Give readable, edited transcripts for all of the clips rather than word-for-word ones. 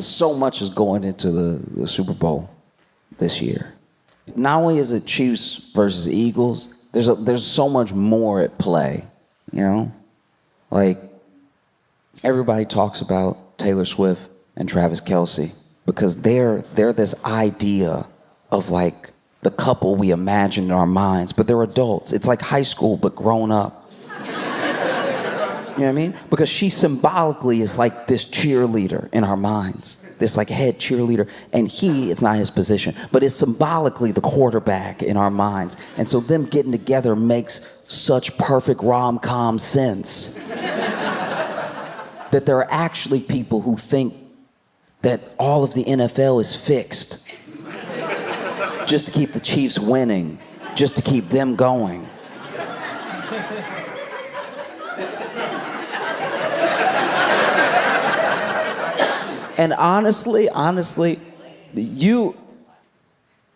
because so much is going into the Super Bowl this year. Not only is it Chiefs versus Eagles, there's so much more at play, you know? Like, everybody talks about Taylor Swift and Travis Kelce because they're this idea of like the couple we imagine in our minds, but they're adults. It's like high school, but grown up. You know what I mean? Because she symbolically is like this cheerleader in our minds, this like head cheerleader, and it's not his position, but it's symbolically the quarterback in our minds. And so them getting together makes such perfect rom-com sense that there are actually people who think that all of the NFL is fixed just to keep the Chiefs winning, just to keep them going. And honestly, you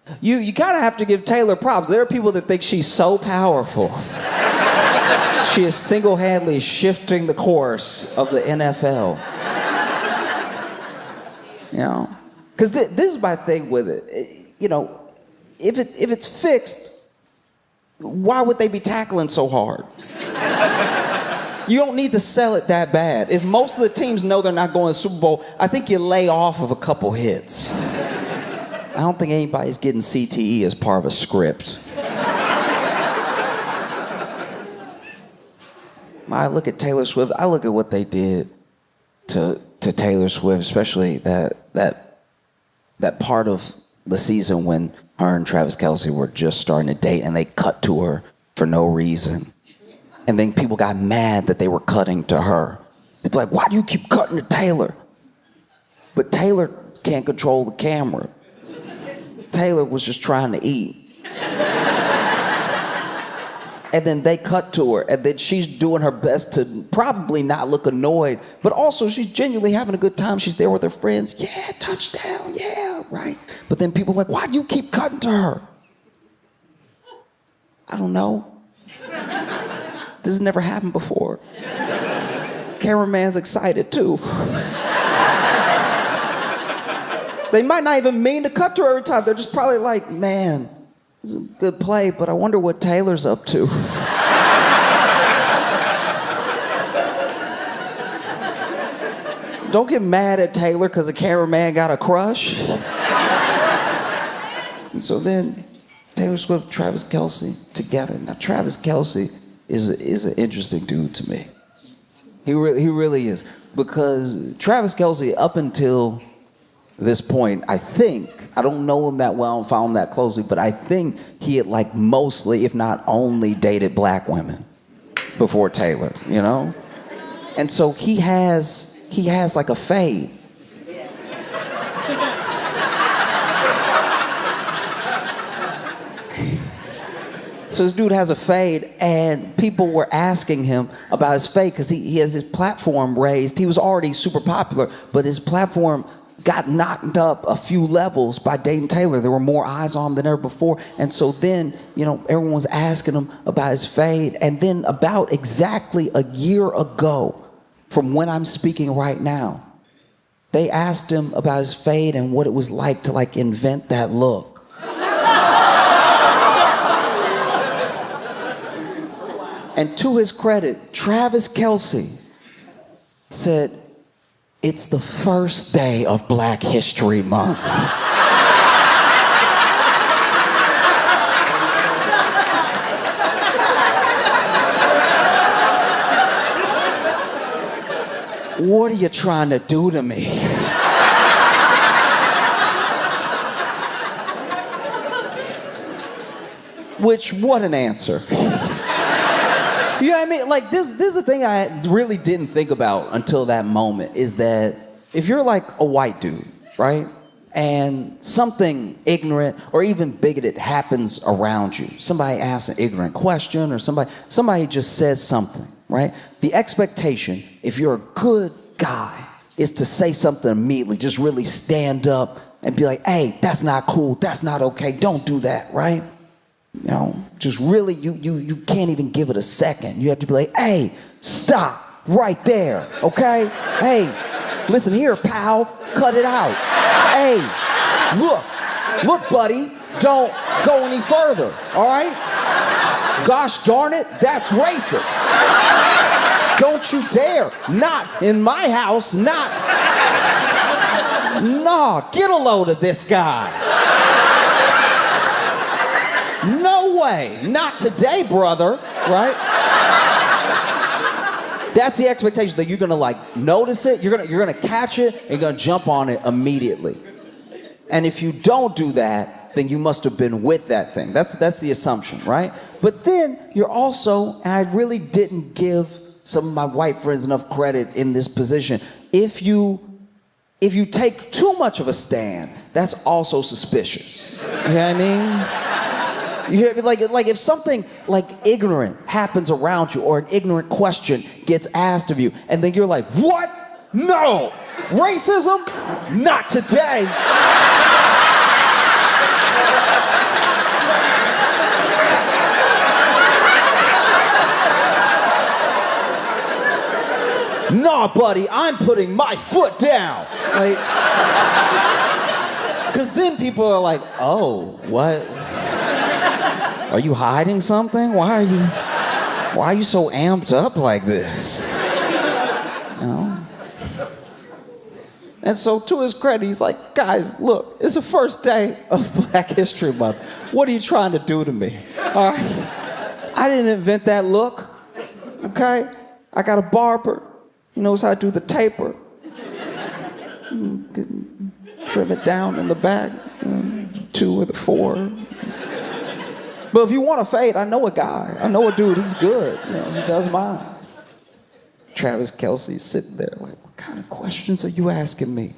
kind of have to give Taylor props. There are people that think she's so powerful. She is single-handedly shifting the course of the NFL. You know? Because this is my thing with it. You know, if it's fixed, why would they be tackling so hard? You don't need to sell it that bad. If most of the teams know they're not going to the Super Bowl, I think you lay off of a couple hits. I don't think anybody's getting CTE as part of a script. I look at Taylor Swift, I look at what they did to Taylor Swift, especially that part of the season when her and Travis Kelce were just starting to date and they cut to her for no reason. And then people got mad that they were cutting to her. They'd be like, why do you keep cutting to Taylor? But Taylor can't control the camera. Taylor was just trying to eat. And then they cut to her, and then she's doing her best to probably not look annoyed, but also she's genuinely having a good time. She's there with her friends. Yeah, touchdown, yeah, right. But then people are like, why do you keep cutting to her? I don't know. This has never happened before. Cameraman's excited too. They might not even mean to cut to her every time. They're just probably like, man, this is a good play, but I wonder what Taylor's up to. Don't get mad at Taylor because the cameraman got a crush. And so then Taylor Swift, Travis Kelce together. Now Travis Kelce is an interesting dude to me. He really is. Because Travis Kelce, up until this point, I think, I don't know him that well, I don't follow him that closely, but I think he had like mostly, if not only, dated black women before Taylor, you know? And so he has like a fade. So this dude has a fade, and people were asking him about his fade because he has his platform raised. He was already super popular, but his platform got knocked up a few levels by dating Taylor. There were more eyes on him than ever before. And so then, you know, everyone was asking him about his fade. And then about exactly a year ago, from when I'm speaking right now, they asked him about his fade and what it was like to like invent that look. And to his credit, Travis Kelce said, it's the first day of Black History Month. What are you trying to do to me? Which, what an answer. You know what I mean? Like, this is the thing I really didn't think about until that moment, is that if you're like a white dude, right? And something ignorant or even bigoted happens around you. Somebody asks an ignorant question or somebody just says something, right? The expectation, if you're a good guy, is to say something immediately, just really stand up and be like, hey, that's not cool, that's not okay, don't do that, right? You know, just really, you can't even give it a second. You have to be like, hey, stop right there, okay? Hey, Listen here, pal, cut it out. Hey, look, buddy, don't go any further, all right? Gosh darn it, that's racist. Don't you dare, not in my house, not. Nah, get a load of this guy. No way, not today, brother, right? That's the expectation, that you're gonna like notice it, you're gonna catch it, and you're gonna jump on it immediately. And if you don't do that, then you must have been with that thing. That's the assumption, right? But then you're also, and I really didn't give some of my white friends enough credit in this position. If you take too much of a stand, that's also suspicious. You know what I mean? You hear, like if something like ignorant happens around you, or an ignorant question gets asked of you, and then you're like, what? No! Racism? Not today! Nah, buddy, I'm putting my foot down. Like, because then people are like, oh, what? Are you hiding something? Why are you so amped up like this? You know? And so to his credit, he's like, guys, look, it's the first day of Black History Month. What are you trying to do to me? All right? I didn't invent that look, okay? I got a barber. He knows how to do the taper. Trim it down in the back, 2 or the 4. But if you want to fade, I know a guy. I know a dude, he's good. You know, he does mine. Travis Kelce's sitting there like, what kind of questions are you asking me?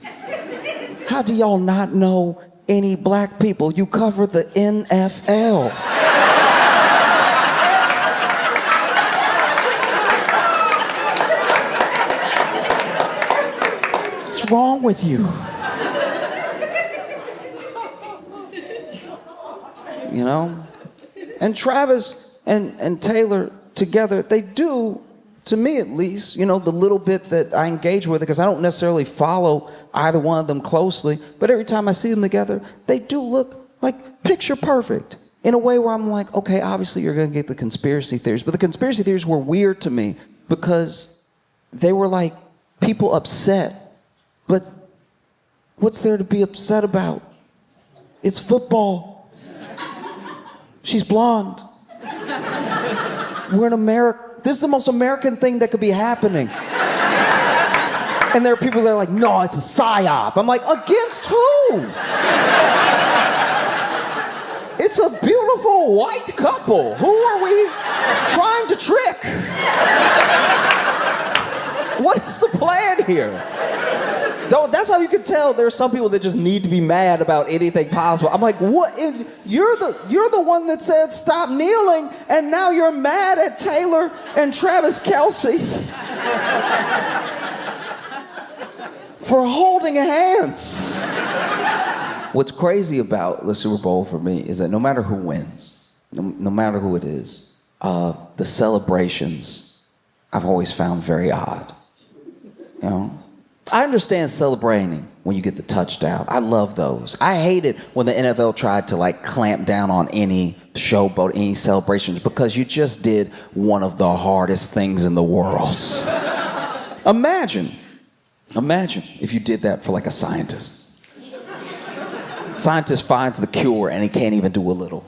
How do y'all not know any black people? You cover the NFL. What's wrong with you? You know? And Travis and Taylor together, they do, to me at least, you know, the little bit that I engage with, because I don't necessarily follow either one of them closely, but every time I see them together, they do look like picture perfect in a way where I'm like, okay, obviously you're going to get the conspiracy theories, but the conspiracy theories were weird to me because they were like people upset, but what's there to be upset about? It's football. She's blonde. We're in America. This is the most American thing that could be happening. And there are people that are like, no, it's a psyop. I'm like, against who? It's a beautiful white couple. Who are we trying to trick? What is the plan here? That's how you can tell there are some people that just need to be mad about anything possible. I'm like, what? You're the one that said stop kneeling, and now you're mad at Taylor and Travis Kelce for holding hands. What's crazy about the Super Bowl for me is that no matter who wins, no matter who it is, the celebrations I've always found very odd. You know? I understand celebrating when you get the touchdown. I love those. I hated when the NFL tried to like clamp down on any showboat, any celebrations, because you just did one of the hardest things in the world. Imagine if you did that for like a scientist. Scientist finds the cure and he can't even do a little.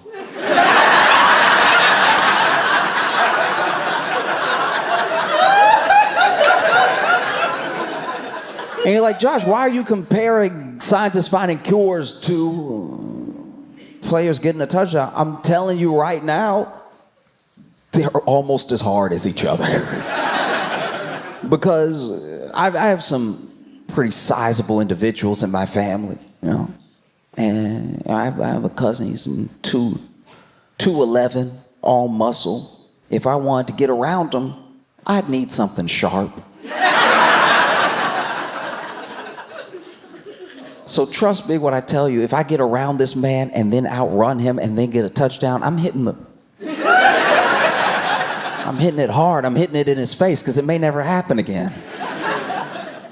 And you're like, Josh, why are you comparing scientists finding cures to players getting a touchdown? I'm telling you right now, they're almost as hard as each other. Because I have some pretty sizable individuals in my family, you know. And I have a cousin, he's 2'11", all muscle. If I wanted to get around him, I'd need something sharp. So trust me when I tell you, if I get around this man and then outrun him and then get a touchdown, I'm hitting it hard. I'm hitting it in his face because it may never happen again.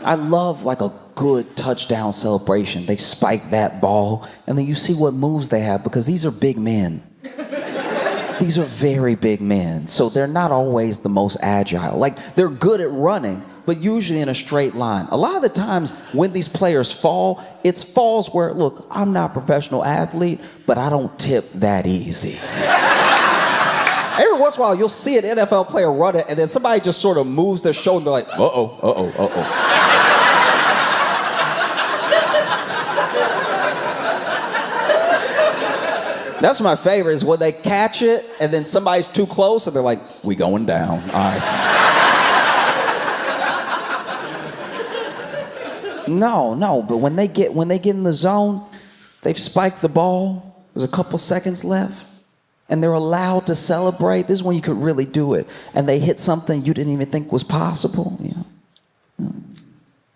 I love like a good touchdown celebration. They spike that ball, and then you see what moves they have, because these are big men. These are very big men, so they're not always the most agile. Like, they're good at running, but usually in a straight line. A lot of the times when these players fall, it's falls where, look, I'm not a professional athlete, but I don't tip that easy. Every once in a while, you'll see an NFL player run it, and then somebody just sort of moves their shoulder, and they're like, uh-oh, uh-oh, uh-oh. That's my favorite, is when they catch it, and then somebody's too close, and they're like, we going down, all right. No, but when they get in the zone, they've spiked the ball, there's a couple seconds left, and they're allowed to celebrate. This is when you could really do it. And they hit something you didn't even think was possible, you know.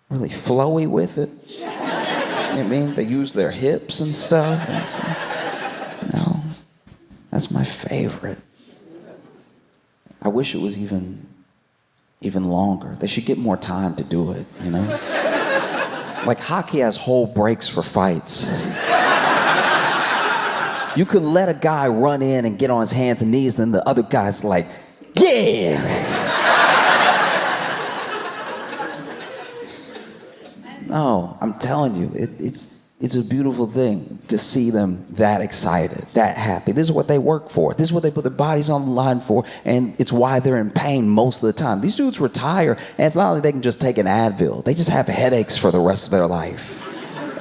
Really flowy with it. You know what I mean? They use their hips and stuff. And so, no, that's my favorite. I wish it was even longer. They should get more time to do it, you know? Like, hockey has whole breaks for fights. You could let a guy run in and get on his hands and knees, and then the other guy's like, yeah! No, I'm telling you, it's a beautiful thing to see them that excited, that happy. This is what they work for. This is what they put their bodies on the line for, and it's why they're in pain most of the time. These dudes retire, and it's not like they can just take an Advil. They just have headaches for the rest of their life.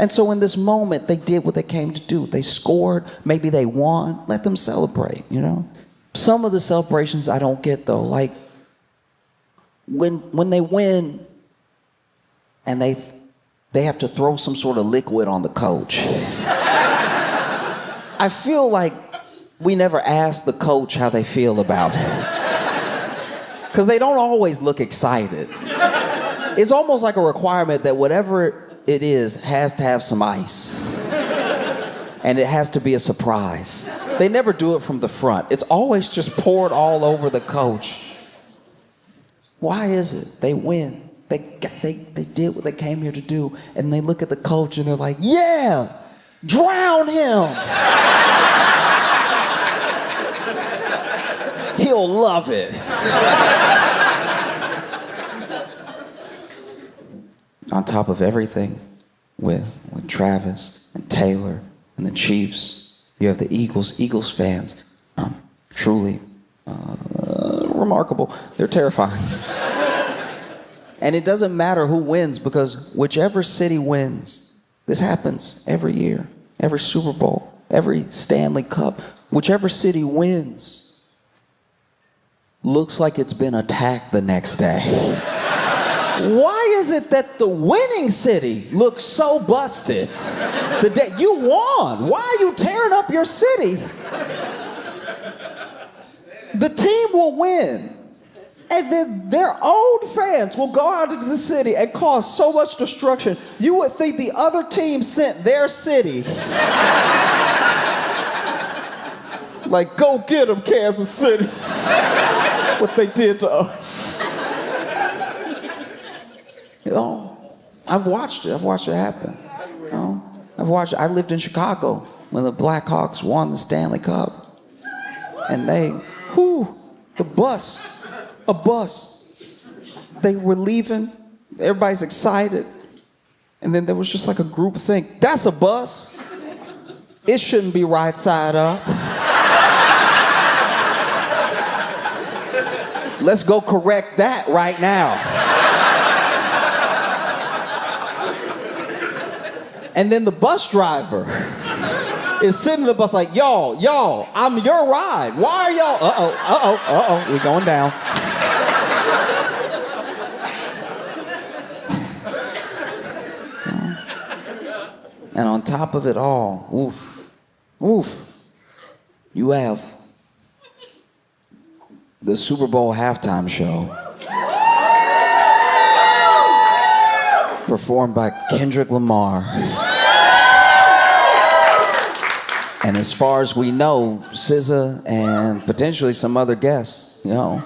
And so in this moment, they did what they came to do. They scored, maybe they won. Let them celebrate, you know? Some of the celebrations I don't get, though, like when they win and they have to throw some sort of liquid on the coach. I feel like we never ask the coach how they feel about it. Because they don't always look excited. It's almost like a requirement that whatever it is has to have some ice. And it has to be a surprise. They never do it from the front. It's always just poured all over the coach. Why is it? They win. They did what they came here to do, and they look at the coach and they're like, yeah, drown him. He'll love it. On top of everything, with Travis and Taylor and the Chiefs, you have the Eagles fans. Truly remarkable. They're terrifying. And it doesn't matter who wins, because whichever city wins, this happens every year, every Super Bowl, every Stanley Cup, whichever city wins looks like it's been attacked the next day. Why is it that the winning city looks so busted the day you won? Why are you tearing up your city? The team will win. And then their own fans will go out into the city and cause so much destruction, you would think the other team sent their city. Like, go get them, Kansas City. What they did to us. You know, I've watched it happen. You know, I lived in Chicago when the Blackhawks won the Stanley Cup. And a bus. They were leaving. Everybody's excited. And then there was just like a group think, that's a bus. It shouldn't be right side up. Let's go correct that right now. And then the bus driver is sitting in the bus like, y'all, I'm your ride. Why are y'all? We're going down. And on top of it all, you have the Super Bowl halftime show performed by Kendrick Lamar. And as far as we know, SZA and potentially some other guests, you know.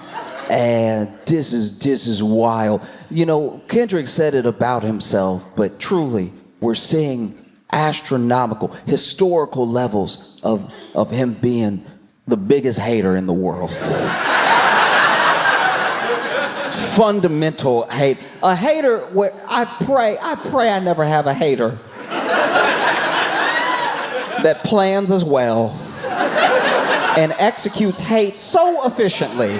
And this is wild. You know, Kendrick said it about himself, but truly, we're seeing astronomical, historical levels of him being the biggest hater in the world. Fundamental hate. A hater where I pray I never have a hater that plans as well and executes hate so efficiently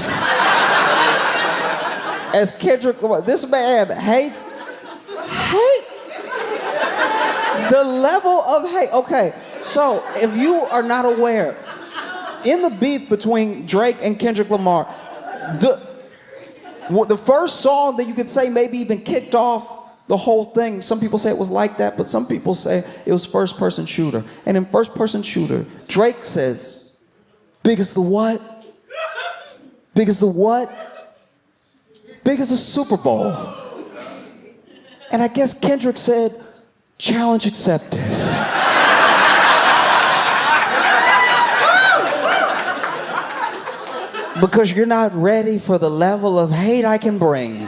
as Kendrick Lamar. This man hates the level of hate. Okay, so if you are not aware, in the beef between Drake and Kendrick Lamar, the first song that you could say maybe even kicked off the whole thing, some people say it was like that, but some people say it was First Person Shooter. And in First Person Shooter, Drake says, big as the what? Big as the what? Big as the Super Bowl. And I guess Kendrick said, challenge accepted. Because you're not ready for the level of hate I can bring.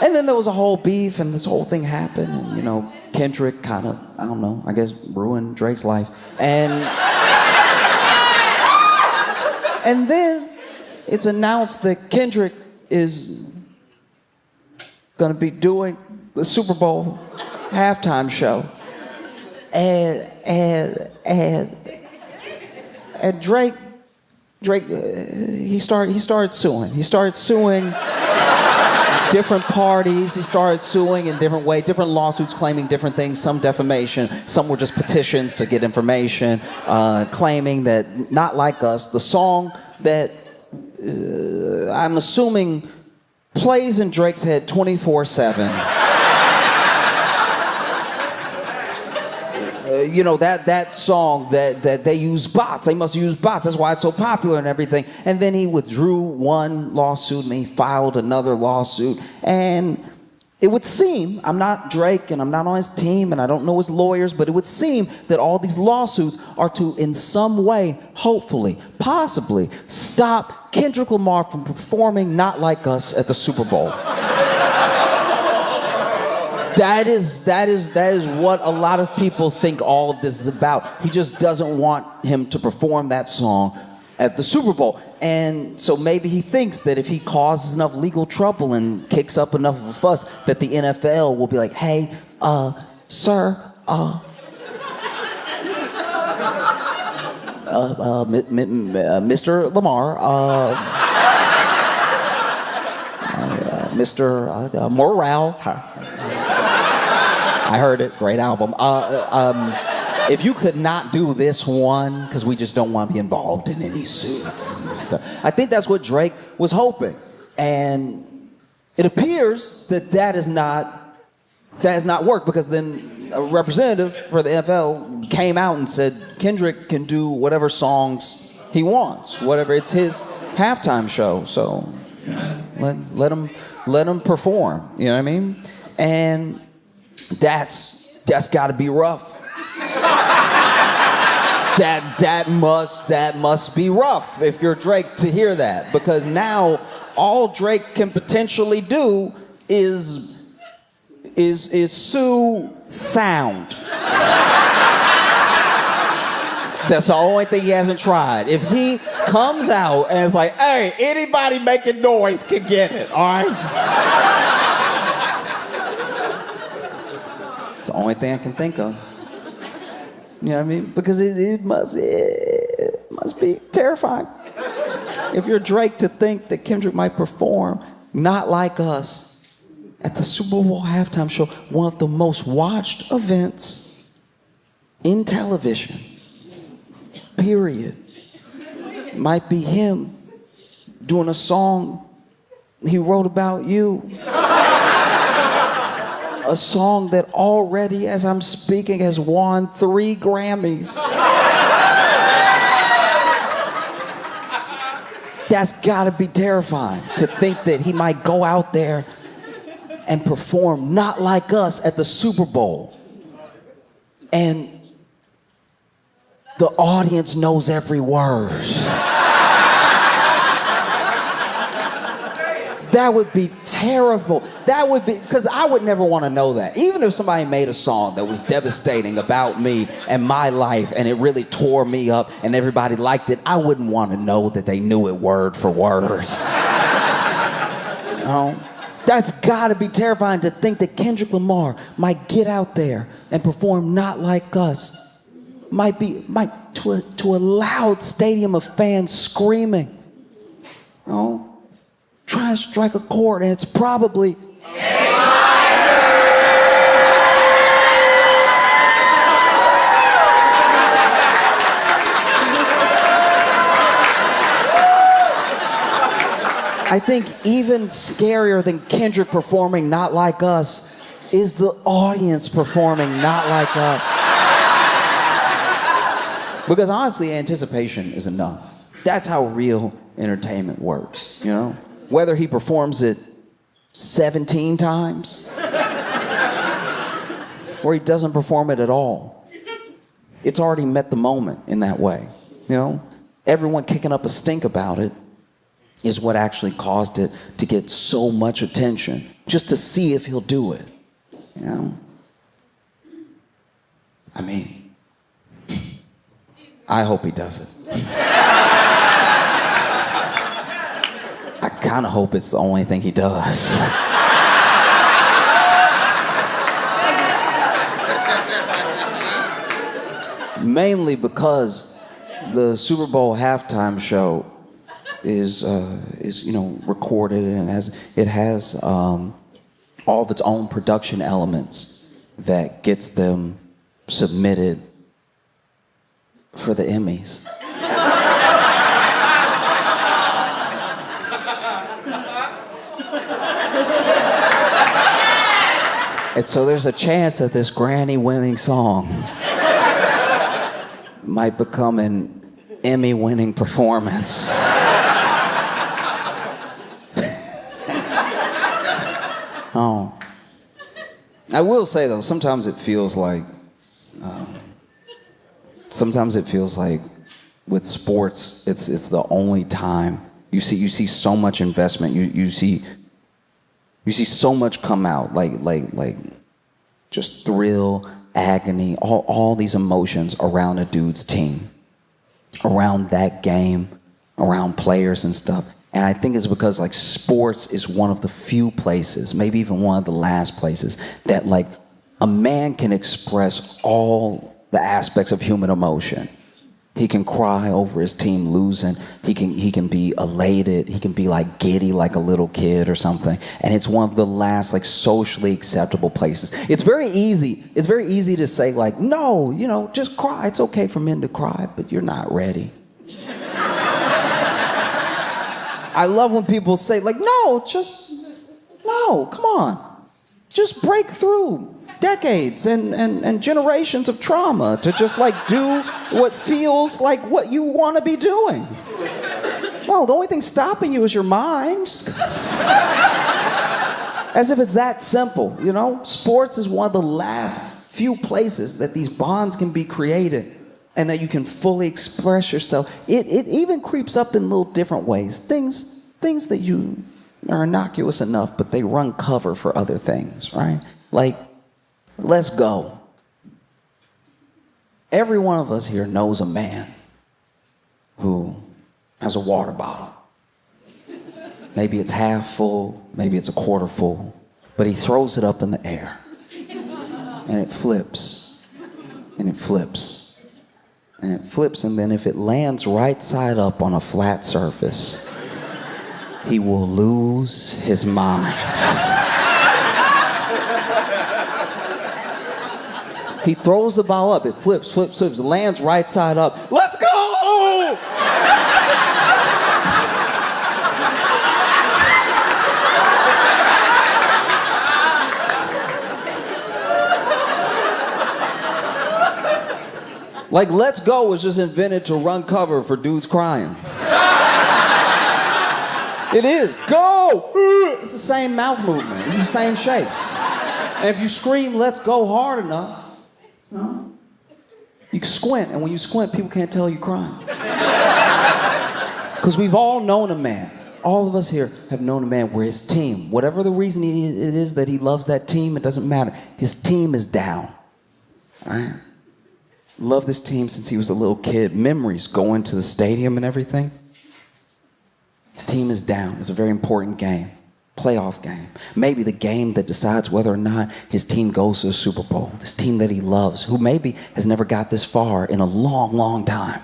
And then there was a whole beef and this whole thing happened. And, you know, Kendrick kind of, I don't know, I guess ruined Drake's life. And then it's announced that Kendrick is gonna be doing the Super Bowl halftime show. And Drake, he started suing. He started suing different parties. He started suing in different ways, different lawsuits claiming different things, some defamation, some were just petitions to get information, claiming that Not Like Us, the song that I'm assuming plays in Drake's head 24/7. You know, that song that they use bots. They must use bots. That's why it's so popular and everything. And then he withdrew one lawsuit and he filed another lawsuit. And it would seem, I'm not Drake and I'm not on his team and I don't know his lawyers, but it would seem that all these lawsuits are to, in some way, hopefully, possibly, stop Kendrick Lamar from performing Not Like Us at the Super Bowl. That is what a lot of people think all of this is about. He just doesn't want him to perform that song at the Super Bowl. And so maybe he thinks that if he causes enough legal trouble and kicks up enough of a fuss, that the NFL will be like, hey, sir, Mr. Lamar, Mr. Morale. I heard it, great album. If you could not do this one, because we just don't want to be involved in any suits and stuff. I think that's what Drake was hoping. And it appears that has not worked, because then a representative for the NFL came out and said Kendrick can do whatever songs he wants, whatever, it's his halftime show, so let him perform, you know what I mean? And that's got to be rough. that must be rough if you're Drake to hear that, because now all Drake can potentially do is sue sound. That's the only thing he hasn't tried. If he comes out and is like, hey, anybody making noise can get it, all right? It's the only thing I can think of. You know what I mean? Because it must be terrifying. If you're Drake, to think that Kendrick might perform Not Like Us at the Super Bowl halftime show, one of the most watched events in television, period, might be him doing a song he wrote about you. A song that already, as I'm speaking, has won 3 Grammys. That's gotta be terrifying, to think that he might go out there and perform Not Like Us at the Super Bowl. And the audience knows every word. That would be terrible. That would be, because I would never want to know that. Even if somebody made a song that was devastating about me and my life and it really tore me up and everybody liked it, I wouldn't want to know that they knew it word for word. You know? That's gotta be terrifying to think that Kendrick Lamar might get out there and perform Not Like Us. Might to a loud stadium of fans screaming. You know? Try to strike a chord, and it's probably I think even scarier than Kendrick performing Not Like Us is the audience performing Not Like Us. Because honestly, anticipation is enough. That's how real entertainment works, you know? Whether he performs it 17 times or he doesn't perform it at all, it's already met the moment in that way, you know? Everyone kicking up a stink about it is what actually caused it to get so much attention, just to see if he'll do it, you know? I mean, I hope he does it. I kind of hope it's the only thing he does. Mainly because the Super Bowl halftime show is you know, recorded and it has all of its own production elements that gets them submitted for the Emmys. And so there's a chance that this Grammy-winning song might become an Emmy-winning performance. Oh. I will say though, sometimes it feels like with sports, it's the only time you see so much investment. You see so much come out, like just thrill, agony, all these emotions around a dude's team, around that game, around players and stuff. And I think it's because like sports is one of the few places, maybe even one of the last places, that like a man can express all the aspects of human emotion. He can cry over his team losing. He can be elated. He can be like giddy like a little kid or something. And it's one of the last like socially acceptable places. It's very easy to say like, no, you know, just cry. It's okay for men to cry, but you're not ready. I love when people say like, no, come on. Just break through decades and generations of trauma to just like do what feels like what you want to be doing. No, the only thing stopping you is your mind. As if it's that simple, you know? Sports is one of the last few places that these bonds can be created and that you can fully express yourself. It even creeps up in little different ways. Things that you are innocuous enough, but they run cover for other things, right? Like, let's go. Every one of us here knows a man who has a water bottle. Maybe it's half full, maybe it's a quarter full, but he throws it up in the air. And it flips, and it flips, and it flips, and then if it lands right side up on a flat surface, he will lose his mind. He throws the ball up, it flips, lands right side up. Let's go! Like, let's go was just invented to run cover for dudes crying. It is. Go! It's the same mouth movement. It's the same shapes. And if you scream, let's go hard enough, you know, you squint. And when you squint, people can't tell you're crying. Because we've all known a man All of us here have known a man where his team, whatever the reason it is that he loves that team, it doesn't matter. His team is down. All right? Loved this team since he was a little kid. Memories going to the stadium and everything. His team is down. It's a very important game. Playoff game. Maybe the game that decides whether or not his team goes to the Super Bowl. This team that he loves, who maybe has never got this far in a long, long time.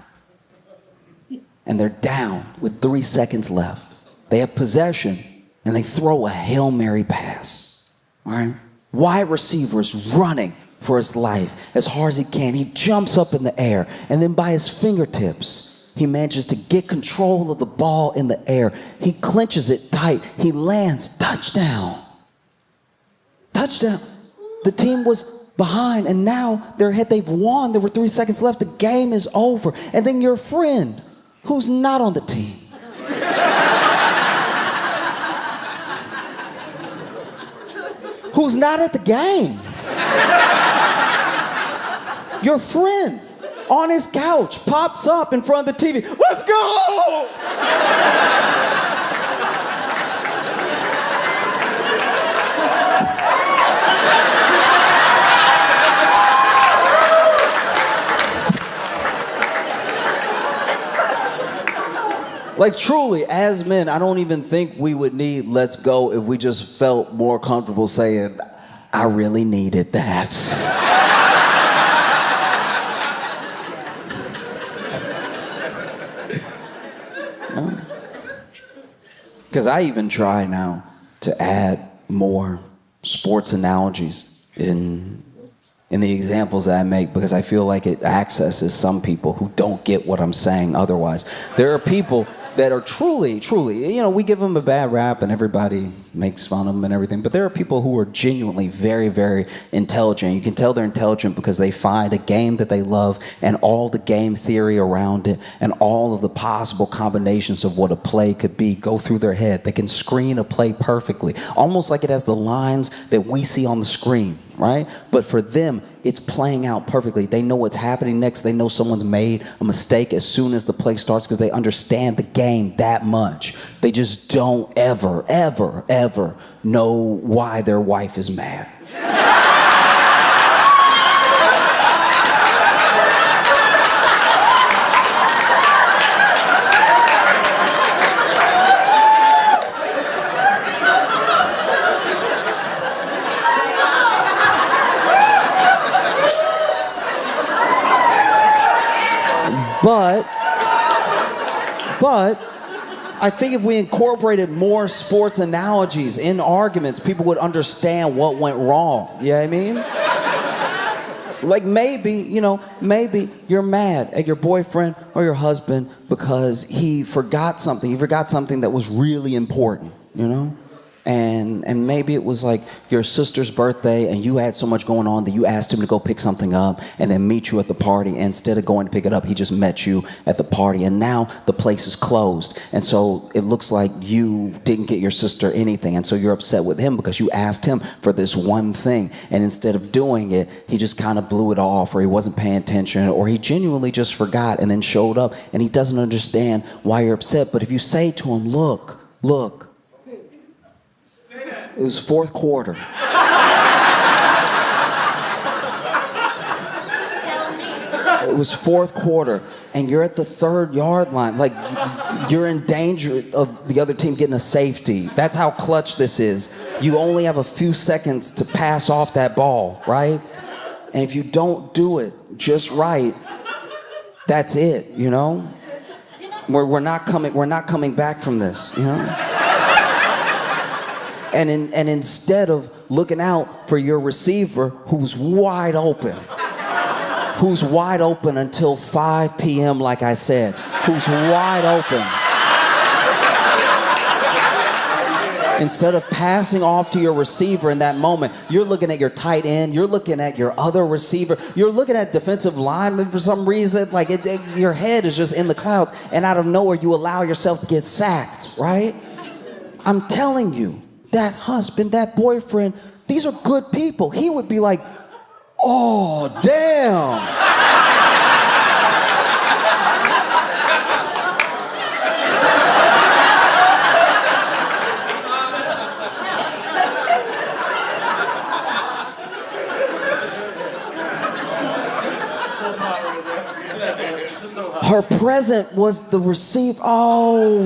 And they're down with 3 seconds left. They have possession, and they throw a Hail Mary pass. All right? Wide receiver is running for his life as hard as he can. He jumps up in the air, and then by his fingertips, he manages to get control of the ball in the air. He clenches it tight. He lands. Touchdown. Touchdown. The team was behind, and now they're ahead. They've won. There were 3 seconds left. The game is over. And then your friend, who's not on the team, who's not at the game. Your friend on his couch pops up in front of the TV. Let's go! Like truly, as men, I don't even think we would need let's go if we just felt more comfortable saying, I really needed that. Because I even try now to add more sports analogies in the examples that I make, because I feel like it accesses some people who don't get what I'm saying otherwise. There are people that are truly, we give them a bad rap and everybody makes fun of them and everything, but there are people who are genuinely very, very intelligent. You can tell they're intelligent because they find a game that they love and all the game theory around it and all of the possible combinations of what a play could be go through their head. They can screen a play perfectly, almost like it has the lines that we see on the screen, right? But for them, it's playing out perfectly. They know what's happening next. They know someone's made a mistake as soon as the play starts because they understand the game that much. They just don't ever know why their wife is mad. But I think if we incorporated more sports analogies in arguments, people would understand what went wrong. You know what I mean? Like maybe you're mad at your boyfriend or your husband because he forgot something. He forgot something that was really important, you know? And maybe it was like your sister's birthday and you had so much going on that you asked him to go pick something up and then meet you at the party. And instead of going to pick it up, he just met you at the party. And now the place is closed. And so it looks like you didn't get your sister anything. And so you're upset with him because you asked him for this one thing. And instead of doing it, he just kind of blew it off, or he wasn't paying attention, or he genuinely just forgot and then showed up and he doesn't understand why you're upset. But if you say to him, look, it was fourth quarter. It was fourth quarter, and you're at the 3rd yard line. Like, you're in danger of the other team getting a safety. That's how clutch this is. You only have a few seconds to pass off that ball, right? And if you don't do it just right, that's it, you know? We're not coming back from this, you know? And instead of looking out for your receiver who's wide open until 5 p.m., like I said, who's wide open. Instead of passing off to your receiver in that moment, you're looking at your tight end, you're looking at your other receiver, you're looking at defensive linemen for some reason, like your head is just in the clouds, and out of nowhere you allow yourself to get sacked, right? I'm telling you, that husband, that boyfriend, these are good people. He would be like, oh, damn. Her present was the receive. Oh.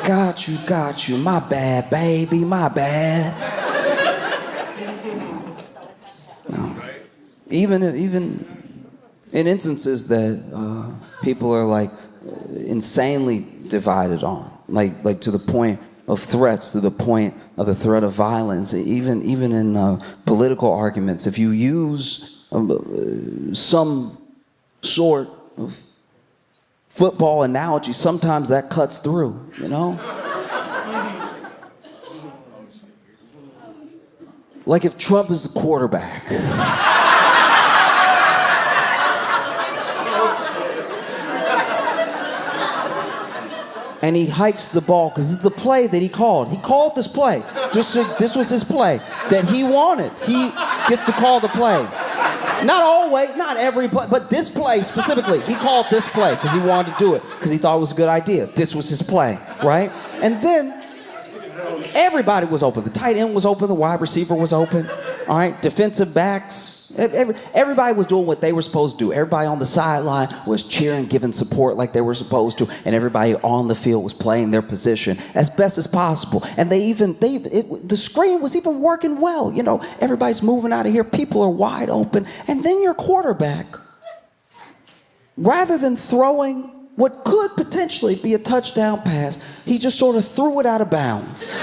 Got you. My bad, baby, my bad. No. Even in instances that people are like insanely divided on, like to the point of threats, to the point of the threat of violence, even in political arguments, if you use some sort of football analogy, sometimes that cuts through, you know? Like if Trump is the quarterback. And he hikes the ball, because this is the play that he called. He called this play. This was his play that he wanted. He gets to call the play. Not always, not every play, but this play specifically. He called this play because he wanted to do it, because he thought it was a good idea. This was his play, right? And then everybody was open. The tight end was open. The wide receiver was open. All right, defensive backs. Everybody was doing what they were supposed to do. Everybody on the sideline was cheering, giving support like they were supposed to, and everybody on the field was playing their position as best as possible. And the screen was even working well. You know, everybody's moving out of here. People are wide open. And then your quarterback, rather than throwing what could potentially be a touchdown pass, he just sort of threw it out of bounds.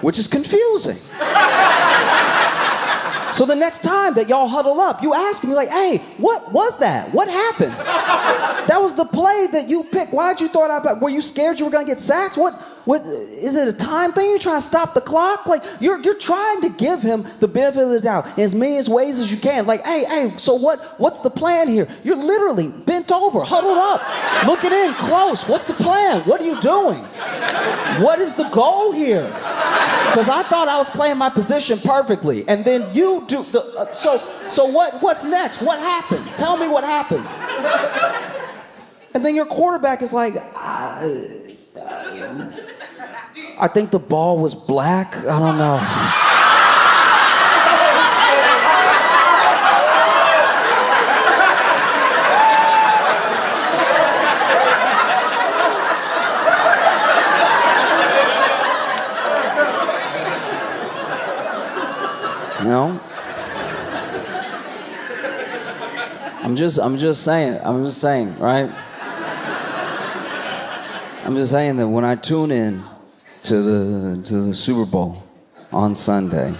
Which is confusing. So the next time that y'all huddle up, you ask him, you're like, hey, what was that? What happened? That was the play that you picked. Why'd you throw it out? Were you scared you were gonna get sacked? What is it a time thing? You're trying to stop the clock? Like, you're trying to give him the benefit of the doubt in as many ways as you can. Like, hey, so what's the plan here? You're literally bent over, huddled up, looking in close. What's the plan? What are you doing? What is the goal here? Because I thought I was playing my position perfectly, and then you do the. So what's next? What happened? Tell me what happened. And then your quarterback is like, I think the ball was black. I don't know. You know? I'm just saying, right? I'm just saying that when I tune in to the Super Bowl on Sunday,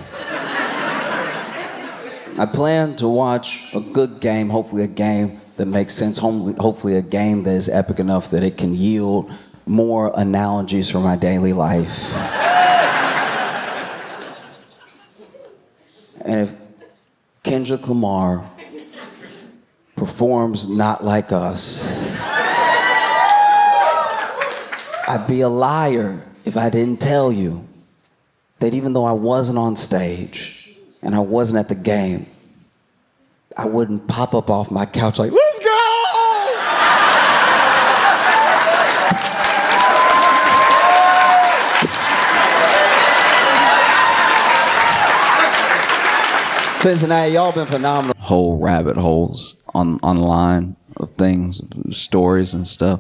I plan to watch a good game, hopefully a game that makes sense, hopefully a game that is epic enough that it can yield more analogies for my daily life. And if Kendrick Lamar performs Not Like Us, I'd be a liar if I didn't tell you that even though I wasn't on stage and I wasn't at the game, I wouldn't pop up off my couch like, let's go! Cincinnati, y'all been phenomenal. Whole rabbit holes online of things, stories and stuff.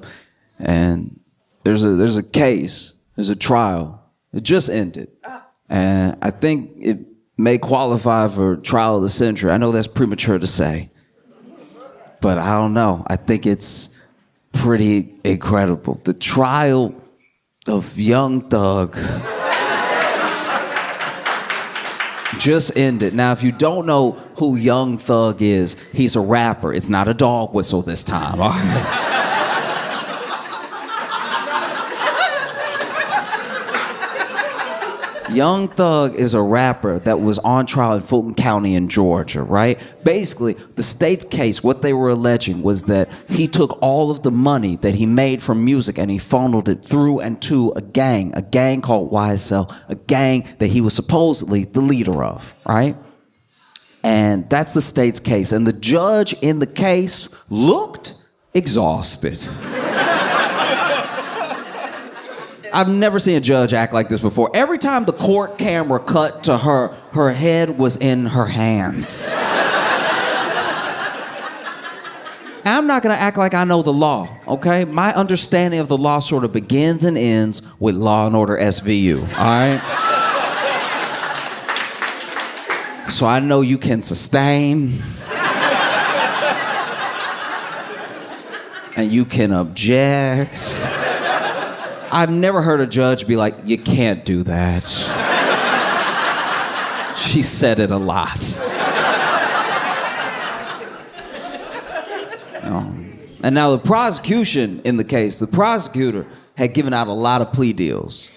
And there's a case, there's a trial. It just ended. And I think it may qualify for trial of the century. I know that's premature to say, but I don't know. I think it's pretty incredible. The trial of Young Thug just ended. Now, if you don't know who Young Thug is, he's a rapper. It's not a dog whistle this time. All right? Young Thug is a rapper that was on trial in Fulton County in Georgia, right? Basically, the state's case, what they were alleging was that he took all of the money that he made from music and he funneled it through and to a gang called YSL, a gang that he was supposedly the leader of, right? And that's the state's case. And the judge in the case looked exhausted. I've never seen a judge act like this before. Every time the court camera cut to her, her head was in her hands. I'm not gonna act like I know the law, okay? My understanding of the law sort of begins and ends with Law and Order SVU, all right? So I know you can sustain, and you can object. I've never heard a judge be like, you can't do that. She said it a lot. And now the prosecution in the case, the prosecutor had given out a lot of plea deals.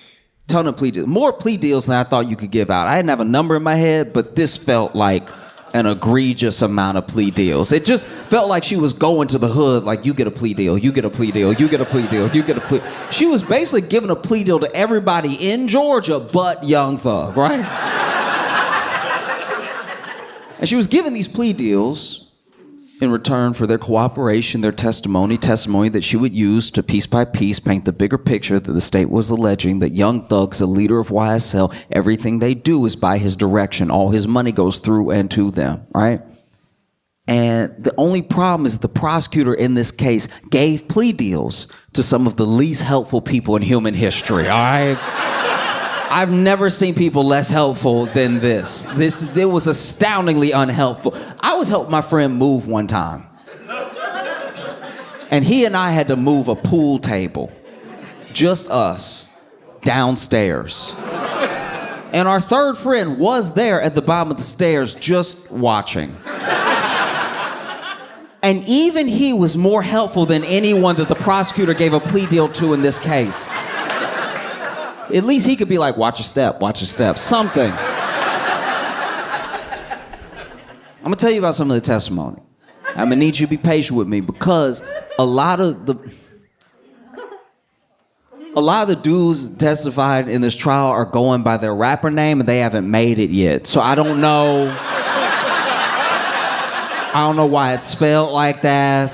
Ton of plea deals. More plea deals than I thought you could give out. I didn't have a number in my head, but this felt like an egregious amount of plea deals. It just felt like she was going to the hood like, you get a plea deal, you get a plea deal, you get a plea deal, you get a plea. She was basically giving a plea deal to everybody in Georgia but Young Thug, right? And she was giving these plea deals in return for their cooperation, their testimony that she would use to piece by piece paint the bigger picture that the state was alleging that Young Thug's the leader of YSL. Everything they do is by his direction. All his money goes through and to them, right? And the only problem is the prosecutor in this case gave plea deals to some of the least helpful people in human history, all right? I've never seen people less helpful than this. It was astoundingly unhelpful. I was helping my friend move one time. And he and I had to move a pool table. Just us. Downstairs. And our third friend was there at the bottom of the stairs just watching. And even he was more helpful than anyone that the prosecutor gave a plea deal to in this case. At least he could be like, watch your step, something. I'm gonna tell you about some of the testimony. I'm gonna need you to be patient with me because a lot of the dudes testified in this trial are going by their rapper name and they haven't made it yet. So I don't know why it's spelled like that.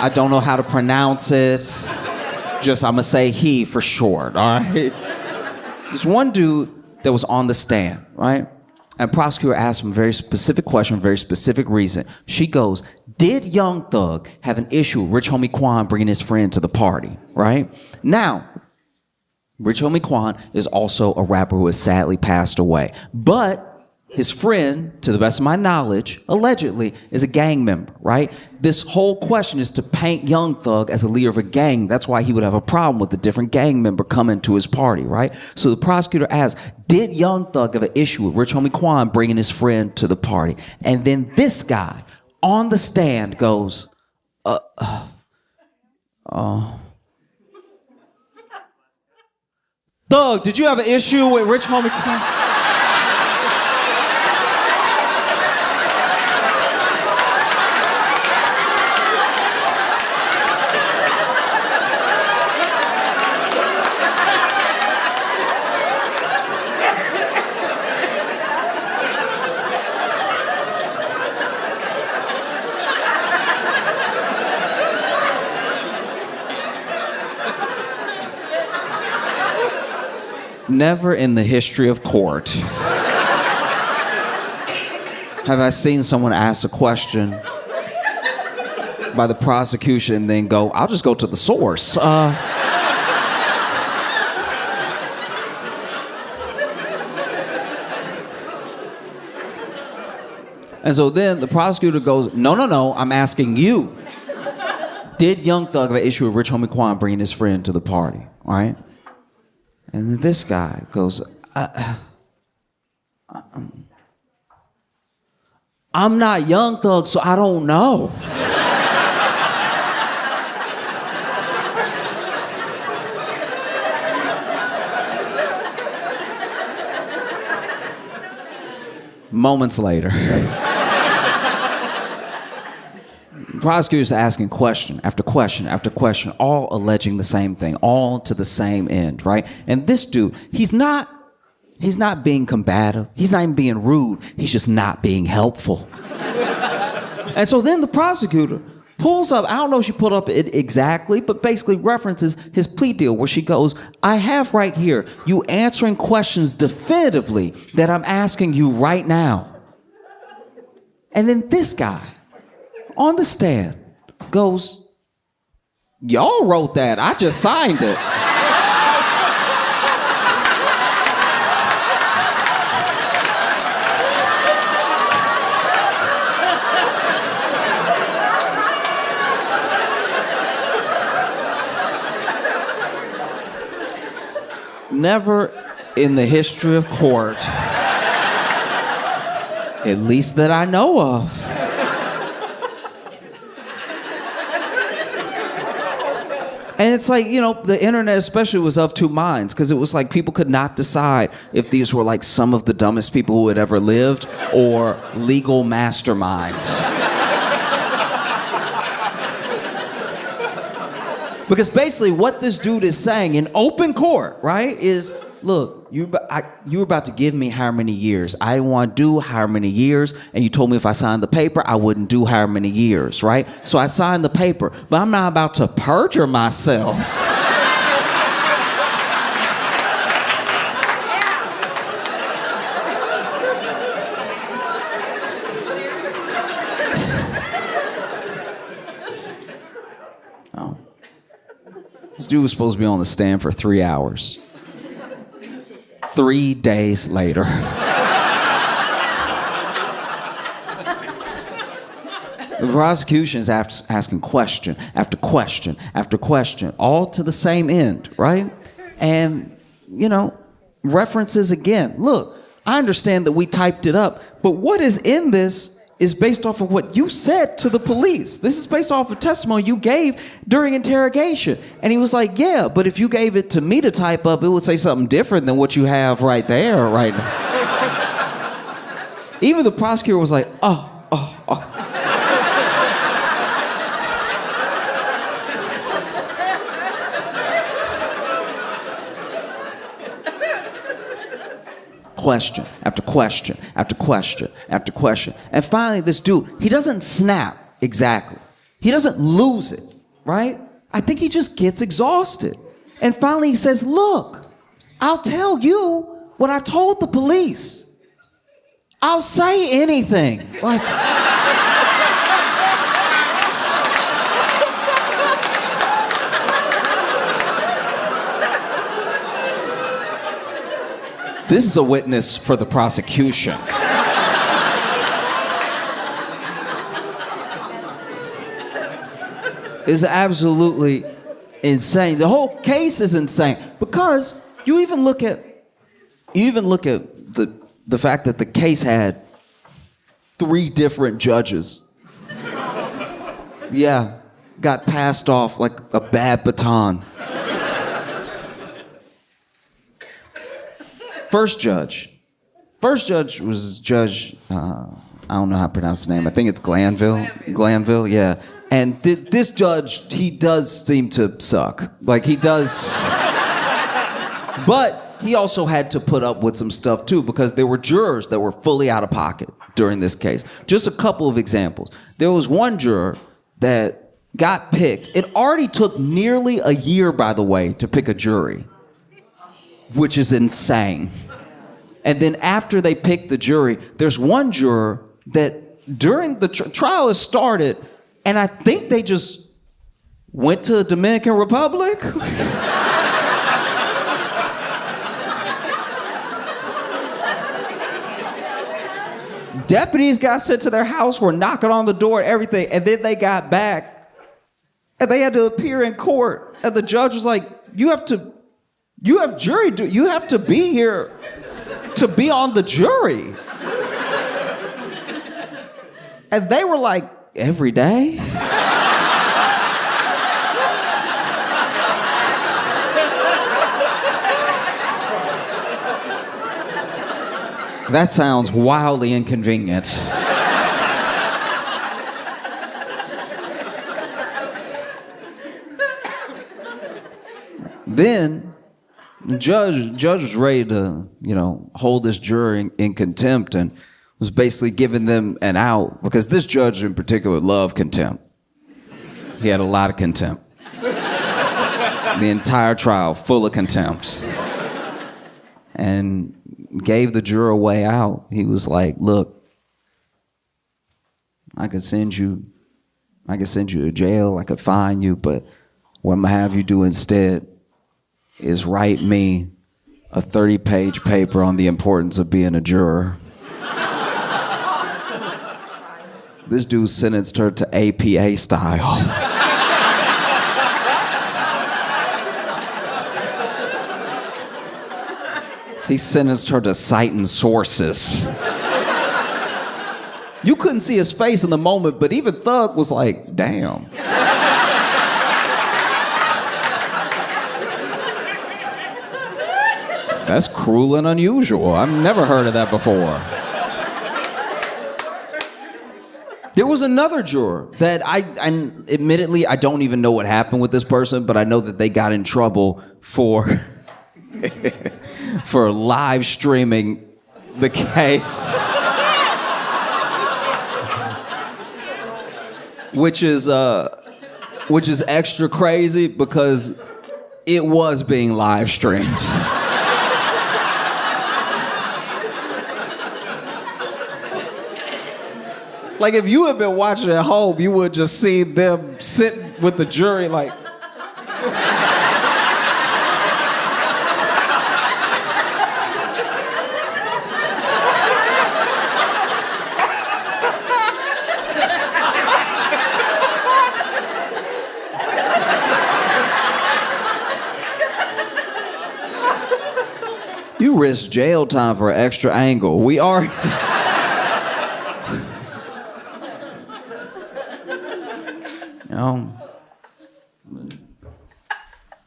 I don't know how to pronounce it. I'm gonna say he for short, all right? There's one dude that was on the stand, right? And prosecutor asked him a very specific question, very specific reason. She goes, did Young Thug have an issue with Rich Homie Quan bringing his friend to the party, right? Now, Rich Homie Quan is also a rapper who has sadly passed away. But his friend, to the best of my knowledge, allegedly, is a gang member, right? This whole question is to paint Young Thug as a leader of a gang. That's why he would have a problem with a different gang member coming to his party, right? So the prosecutor asked, did Young Thug have an issue with Rich Homie Quan bringing his friend to the party? And then this guy on the stand goes, Thug, did you have an issue with Rich Homie Quan? Never in the history of court have I seen someone ask a question by the prosecution and then go, I'll just go to the source. And so then the prosecutor goes, no, I'm asking you. Did Young Thug have an issue with Rich Homie Quan bringing his friend to the party, all right? And then this guy goes, I'm not Young Thug, so I don't know. Moments later, the prosecutor's asking question after question after question, all alleging the same thing, all to the same end, right? And this dude, he's not being combative. He's not even being rude. He's just not being helpful. And so then the prosecutor pulls up, I don't know if she pulled up it exactly, but basically references his plea deal where she goes, I have right here, you answering questions definitively that I'm asking you right now. And then this guy on the stand goes, y'all wrote that, I just signed it. Never in the history of court, at least that I know of, and it's like, you know, the internet especially was of two minds, because it was like people could not decide if these were like some of the dumbest people who had ever lived or legal masterminds. Because basically what this dude is saying in open court, right, is, look, you were about to give me how many years? I didn't want to do how many years, and you told me if I signed the paper, I wouldn't do how many years, right? So I signed the paper, but I'm not about to perjure myself. This dude was supposed to be on the stand for 3 hours. 3 days later. The prosecution is asking question after question after question, all to the same end, right? And, you know, references again. Look, I understand that we typed it up, but what is in this is based off of what you said to the police. This is based off of testimony you gave during interrogation. And he was like, yeah, but if you gave it to me to type up, it would say something different than what you have right there, right now. Even the prosecutor was like, oh. Question after question after question after question. And finally, this dude, he doesn't snap exactly. He doesn't lose it, right? I think he just gets exhausted. And finally he says, look, I'll tell you what I told the police. I'll say anything. Like... This is a witness for the prosecution. It's absolutely insane. The whole case is insane because you even look at the fact that the case had 3 different judges. Yeah, got passed off like a bad baton. First judge was Judge, I don't know how to pronounce his name. I think it's Glanville, yeah. And this judge, he does seem to suck. Like, he does. But he also had to put up with some stuff, too, because there were jurors that were fully out of pocket during this case. Just a couple of examples. There was one juror that got picked. It already took nearly a year, by the way, to pick a jury, which is insane. And then after they picked the jury, there's one juror that during the trial has started, and I think they just went to the Dominican Republic. Deputies got sent to their house, were knocking on the door and everything, and then they got back, and they had to appear in court, and the judge was like, you have to be here to be on the jury. And they were like, every day? That sounds wildly inconvenient. Then the judge was ready to, hold this jury in contempt and was basically giving them an out because this judge in particular loved contempt. He had a lot of contempt. The entire trial full of contempt. And gave the juror a way out. He was like, look, I could send you to jail, I could fine you, but what I'm gonna have you do instead is write me a 30-page paper on the importance of being a juror. This dude sentenced her to APA style. He sentenced her to citing sources. You couldn't see his face in the moment, but even Thug was like, damn. That's cruel and unusual. I've never heard of that before. There was another juror that admittedly, I don't even know what happened with this person, but I know that they got in trouble for for live streaming the case. Which is extra crazy because it was being live streamed. Like if you had been watching at home, you would just see them sitting with the jury like. You risk jail time for an extra angle. We are. You know,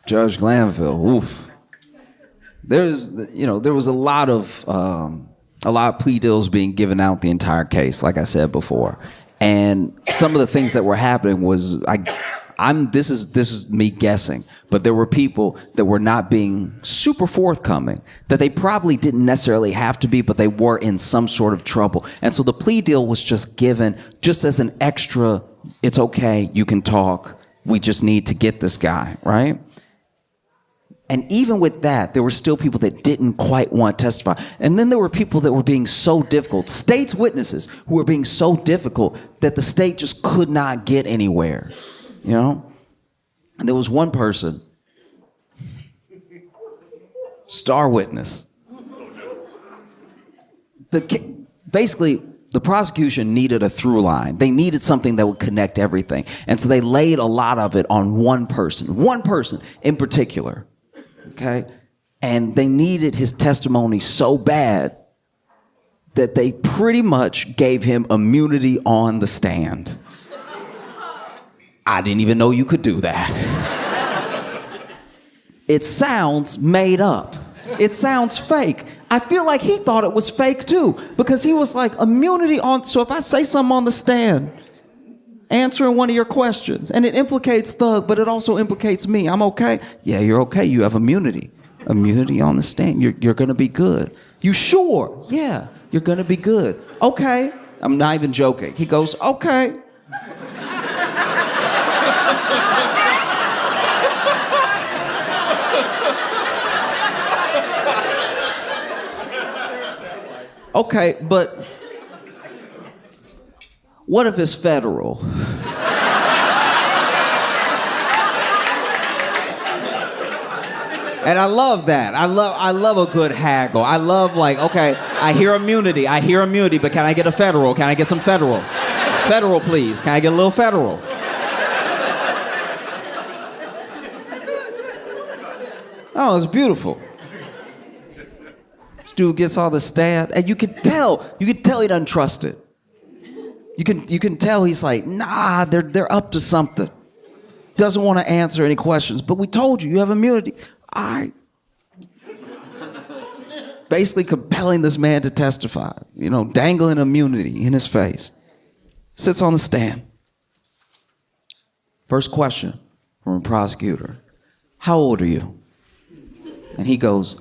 Judge Glanville, oof. There was a lot of plea deals being given out the entire case, like I said before, and some of the things that were happening was this is me guessing, but there were people that were not being super forthcoming, that they probably didn't necessarily have to be, but they were in some sort of trouble. And so the plea deal was just given just as an extra, it's okay, you can talk, we just need to get this guy, right? And even with that, there were still people that didn't quite want to testify. And then there were people that were being so difficult, state's witnesses who were being so difficult that the state just could not get anywhere. You know? And there was one person, star witness. Basically, the prosecution needed a through line. They needed something that would connect everything. And so they laid a lot of it on one person in particular. Okay? And they needed his testimony so bad that they pretty much gave him immunity on the stand. I didn't even know you could do that. It sounds made up. It sounds fake. I feel like he thought it was fake too, because he was like, immunity on, so if I say something on the stand, answering one of your questions, and it implicates Thug, but it also implicates me, I'm okay? Yeah, you're okay, you have immunity. Immunity on the stand, you're gonna be good. You sure? Yeah, you're gonna be good. Okay, I'm not even joking. He goes, okay. Okay, but what if it's federal? And I love that. I love a good haggle. I love like, okay, I hear immunity, but can I get a federal? Can I get some federal? Federal, please. Can I get a little federal? Oh, it's beautiful. This dude gets all the stab, and you can tell he doesn't trust it. You can tell he's like, nah, they're up to something. Doesn't want to answer any questions, but we told you have immunity. All right. Basically compelling this man to testify, dangling immunity in his face. Sits on the stand. First question from a prosecutor. How old are you? And he goes,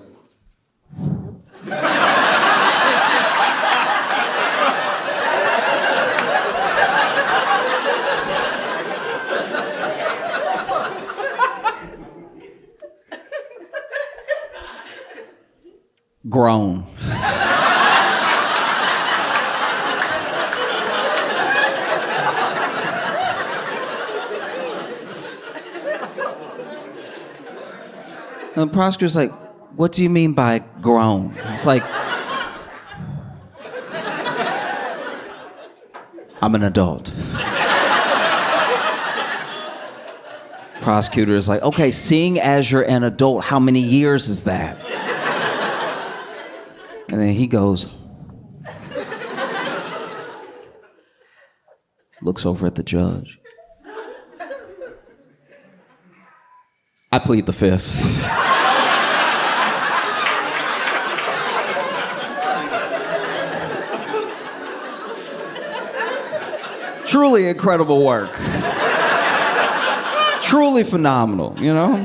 grown. And the prosecutor's like, what do you mean by grown? It's like, I'm an adult. Prosecutor is like, okay, seeing as you're an adult, how many years is that? And then he goes, looks over at the judge. I plead the fifth. Truly incredible work. Truly phenomenal, you know?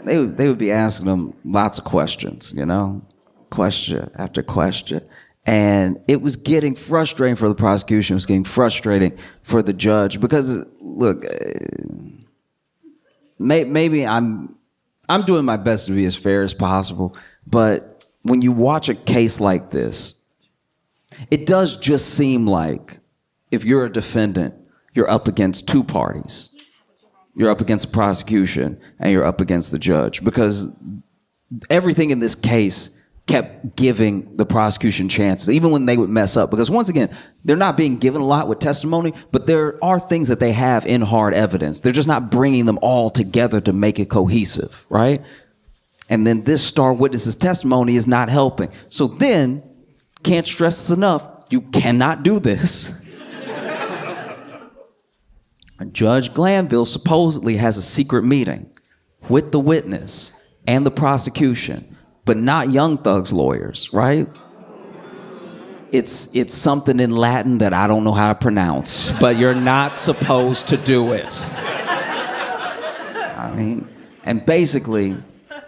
They would be asking him lots of questions, you know? Question after question. And it was getting frustrating for the prosecution. It was getting frustrating for the judge because, look, maybe I'm doing my best to be as fair as possible, but when you watch a case like this, it does just seem like if you're a defendant, you're up against two parties. You're up against the prosecution and you're up against the judge because everything in this case kept giving the prosecution chances, even when they would mess up. Because once again, they're not being given a lot with testimony, but there are things that they have in hard evidence. They're just not bringing them all together to make it cohesive, right? And then this star witness's testimony is not helping. So then, can't stress this enough, you cannot do this. Judge Glanville supposedly has a secret meeting with the witness and the prosecution, but not Young Thug's lawyers, right? It's something in Latin that I don't know how to pronounce, but you're not supposed to do it. I mean, and basically,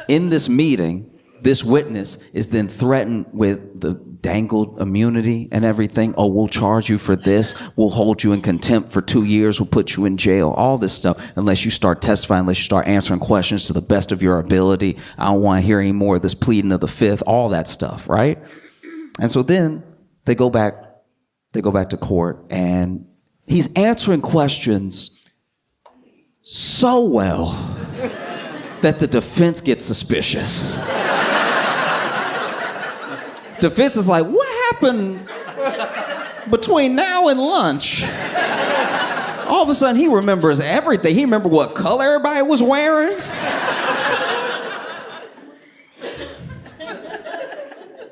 in this meeting, this witness is then threatened with the dangled immunity and everything. Oh, we'll charge you for this. We'll hold you in contempt for 2 years. We'll put you in jail. All this stuff, unless you start testifying, unless you start answering questions to the best of your ability. I don't want to hear any more of this pleading of the fifth, all that stuff, right? And so then they go back to court, and he's answering questions so well that the defense gets suspicious. Defense is like, what happened between now and lunch? All of a sudden, he remembers everything. He remembered what color everybody was wearing.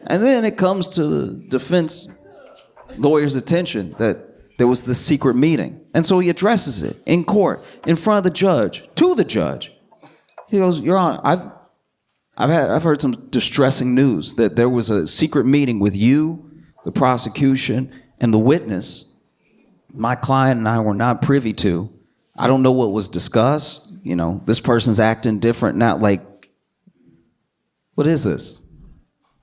And then it comes to the defense lawyer's attention that there was this secret meeting. And so he addresses it in court, in front of the judge, to the judge. He goes, Your Honor, I've heard some distressing news that there was a secret meeting with you, the prosecution, and the witness. My client and I were not privy to. I don't know what was discussed. You know, this person's acting different now. Like, what is this?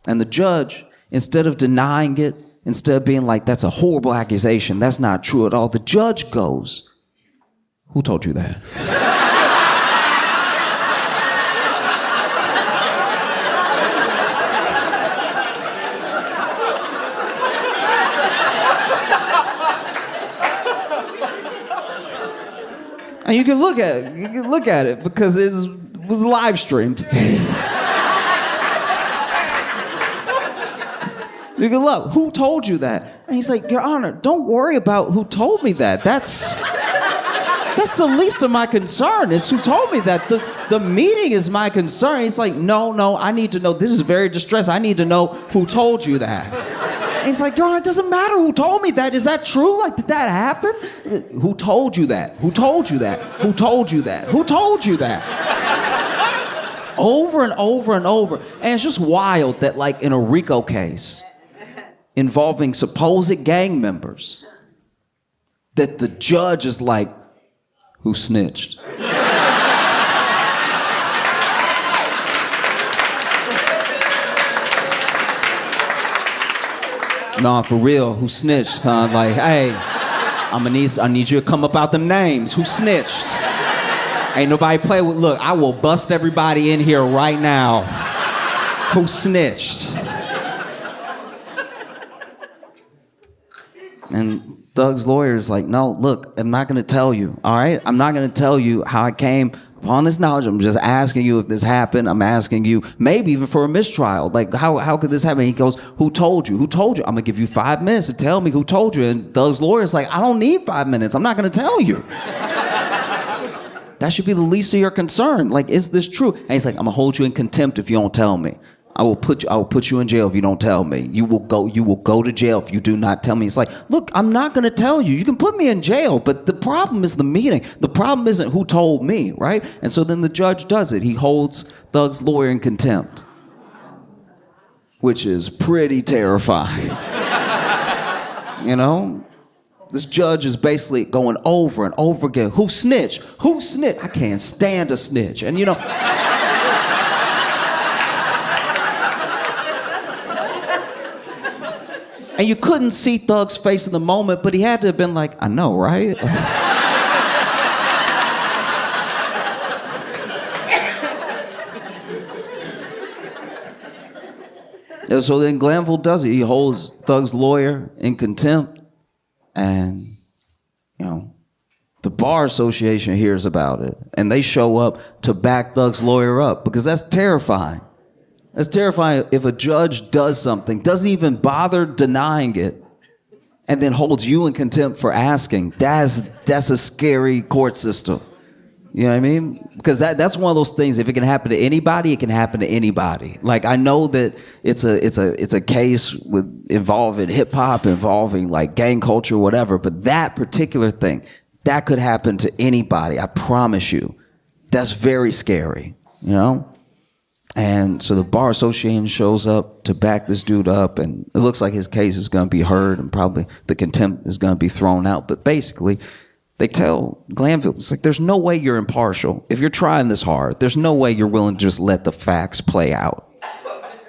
And the judge, instead of denying it, instead of being like, that's a horrible accusation, that's not true at all, the judge goes, who told you that? And you can look at it because it was live streamed. You can look, who told you that? And he's like, Your Honor, don't worry about who told me that. That's the least of my concern, is who told me that. The meeting is my concern. He's like, no, I need to know. This is very distressing. I need to know who told you that. And he's like, Your Honor, it doesn't matter who told me that. Is that true? Like, did that happen? Who told you that? Who told you that? Who told you that? Who told you that? Over and over and over. And it's just wild that, like, in a RICO case involving supposed gang members, that the judge is like, who snitched? No, for real, who snitched, huh? Like, hey, I need you to come up out them names. Who snitched? Ain't nobody play with, look, I will bust everybody in here right now. Who snitched? And Doug's lawyer is like, no, look, I'm not going to tell you, all right? I'm not going to tell you how I came upon this knowledge. I'm just asking you if this happened. I'm asking you maybe even for a mistrial. Like, how could this happen? He goes, who told you? Who told you? I'm going to give you 5 minutes to tell me who told you. And Doug's lawyer is like, I don't need 5 minutes. I'm not going to tell you. That should be the least of your concern. Like, is this true? And he's like, I'm going to hold you in contempt if you don't tell me. I will put you in jail if you don't tell me. You will go to jail if you do not tell me. It's like, look, I'm not going to tell you. You can put me in jail, but the problem is the meeting. The problem isn't who told me, right? And so then the judge does it. He holds Doug's lawyer in contempt, which is pretty terrifying. You know? This judge is basically going over and over again. Who snitched? Who snitched? I can't stand a snitch. And you know... And you couldn't see Thug's face in the moment, but he had to have been like, I know, right? And so then Glanville does it. He holds Thug's lawyer in contempt. And, you know, the Bar Association hears about it. And they show up to back Thug's lawyer up because that's terrifying. It's terrifying if a judge does something, doesn't even bother denying it, and then holds you in contempt for asking. That's a scary court system. You know what I mean? Because that's one of those things. If it can happen to anybody, it can happen to anybody. Like, I know that it's a case involving hip hop, involving like gang culture, whatever. But that particular thing, that could happen to anybody. I promise you. That's very scary. You know. And so the Bar Association shows up to back this dude up, and it looks like his case is going to be heard, and probably the contempt is going to be thrown out. But basically, they tell Glanville, it's like, there's no way you're impartial. If you're trying this hard, there's no way you're willing to just let the facts play out.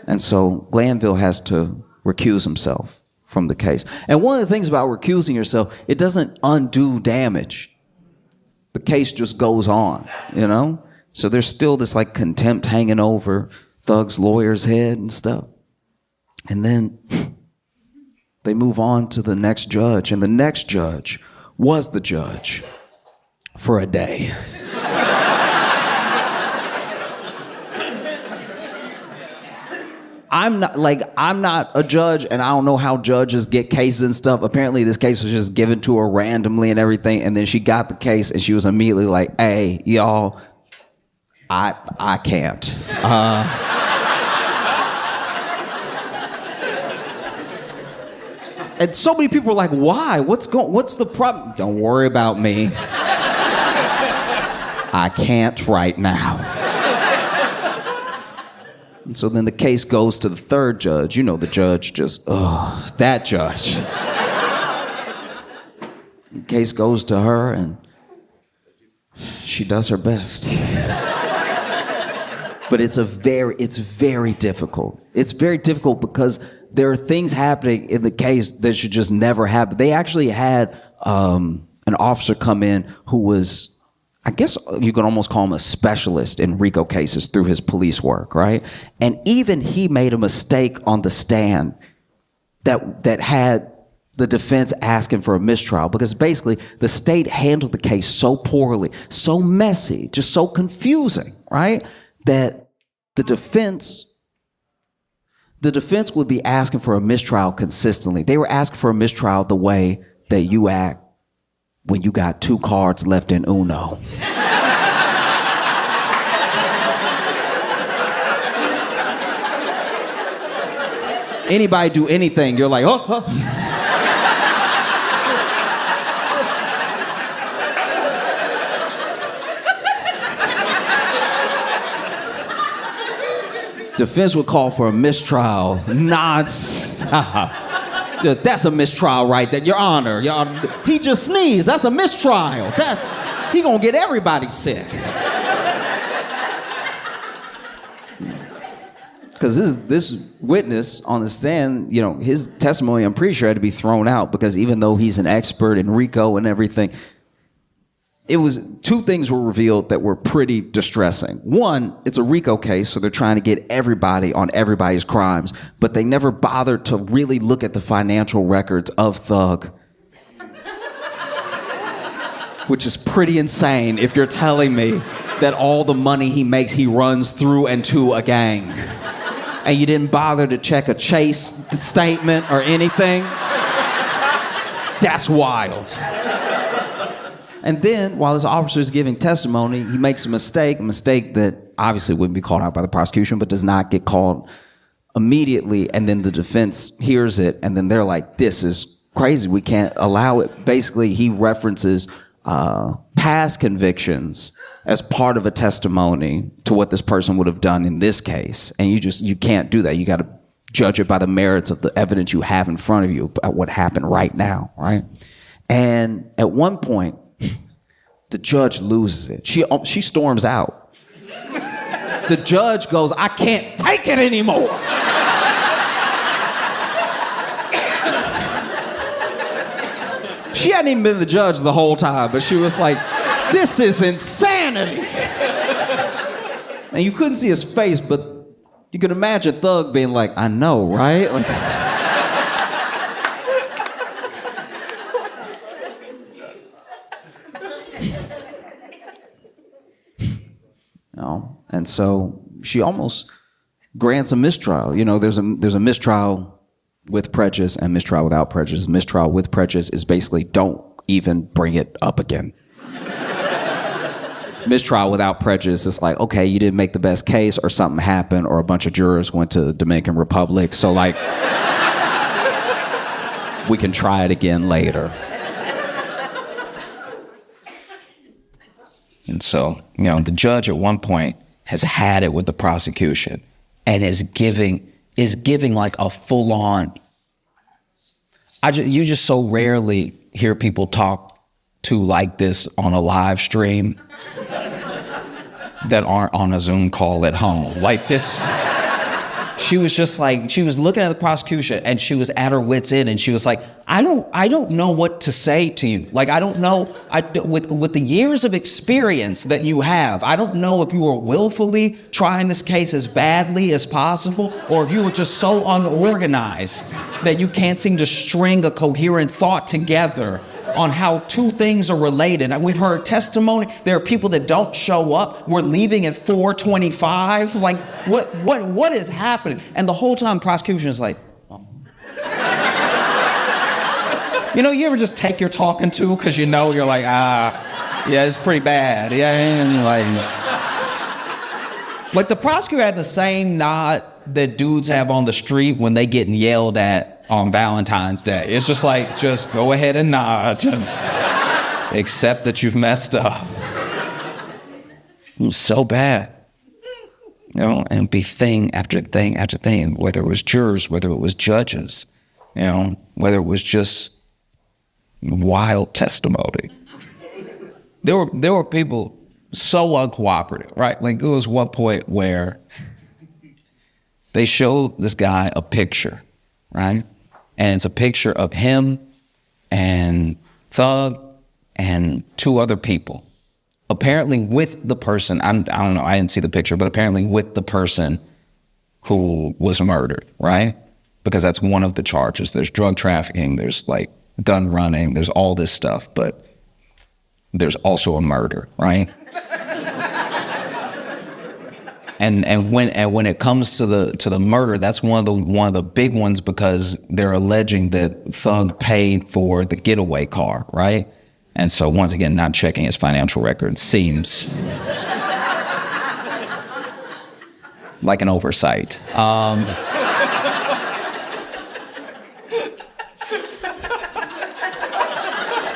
And so Glanville has to recuse himself from the case. And one of the things about recusing yourself, it doesn't undo damage. The case just goes on, you know? So there's still this like contempt hanging over Thug's lawyer's head and stuff. And then they move on to the next judge. And the next judge was the judge for a day. I'm not a judge, and I don't know how judges get cases and stuff. Apparently this case was just given to her randomly and everything. And then she got the case and she was immediately like, hey, y'all, I can't. And so many people were like, why? What's the problem? Don't worry about me. I can't right now. And so then the case goes to the third judge. You know, the judge just, that judge. The case goes to her and she does her best. But it's very difficult. It's very difficult because there are things happening in the case that should just never happen. They actually had an officer come in who was, I guess you could almost call him a specialist in RICO cases through his police work, right? And even he made a mistake on the stand that had the defense asking for a mistrial, because basically the state handled the case so poorly, so messy, just so confusing, right? That the defense would be asking for a mistrial consistently. They were asking for a mistrial the way that you act when you got 2 cards left in Uno. Anybody do anything, you're like, oh. Defense would call for a mistrial non-stop. That's a mistrial right there, Your Honor. He just sneezed. That's a mistrial. He gonna get everybody sick. Because this witness on the stand, you know, his testimony, I'm pretty sure, had to be thrown out because even though he's an expert in RICO and everything, two things were revealed that were pretty distressing. One, it's a RICO case, so they're trying to get everybody on everybody's crimes, but they never bothered to really look at the financial records of Thug. Which is pretty insane if you're telling me that all the money he makes, he runs through and to a gang. And you didn't bother to check a Chase statement or anything? That's wild. And then, while this officer is giving testimony, he makes a mistake that obviously wouldn't be called out by the prosecution, but does not get called immediately. And then the defense hears it, and then they're like, this is crazy, we can't allow it. Basically, he references past convictions as part of a testimony to what this person would have done in this case. And you can't do that. You got to judge it by the merits of the evidence you have in front of you about what happened right now, right? And at one point, the judge loses it. She storms out. The judge goes, I can't take it anymore. She hadn't even been the judge the whole time, but she was like, this is insanity. And you couldn't see his face, but you could imagine Thug being like, I know, right? Like, and so she almost grants a mistrial. There's a mistrial with prejudice and mistrial without prejudice. Mistrial with prejudice is basically don't even bring it up again. Mistrial without prejudice is like, okay, you didn't make the best case, or something happened, or a bunch of jurors went to the Dominican Republic, so like, we can try it again later. And so, the judge at one point has had it with the prosecution and is giving like a full-on. You just so rarely hear people talk to like this on a live stream that aren't on a Zoom call at home. Like this, she was just like, she was looking at the prosecution and she was at her wit's end, and she was like, I don't know what to say to you. Like, I don't know, with the years of experience that you have, I don't know if you were willfully trying this case as badly as possible, or if you were just so unorganized that you can't seem to string a coherent thought together on how two things are related. And we've heard testimony. There are people that don't show up. We're leaving at 4:25. Like, what is happening? And the whole time, prosecution is like, oh. You ever just take your talking to because you're like, yeah, it's pretty bad. Yeah, and you're like the prosecutor had the same nod that dudes have on the street when they getting yelled at on Valentine's Day. It's just like, just go ahead and nod. Accept that you've messed up. It was so bad. And it'd be thing after thing after thing, whether it was jurors, whether it was judges, whether it was just wild testimony. There were people so uncooperative, right? Like, there was one point where they showed this guy a picture, right? And it's a picture of him and Thug and two other people. Apparently with the person, I don't know, I didn't see the picture, but apparently with the person who was murdered, right? Because that's one of the charges. There's drug trafficking, there's like gun running, there's all this stuff, but there's also a murder, right? And when it comes to the murder, that's one of the big ones, because they're alleging that Thug paid for the getaway car, right? And so once again, not checking his financial record seems like an oversight.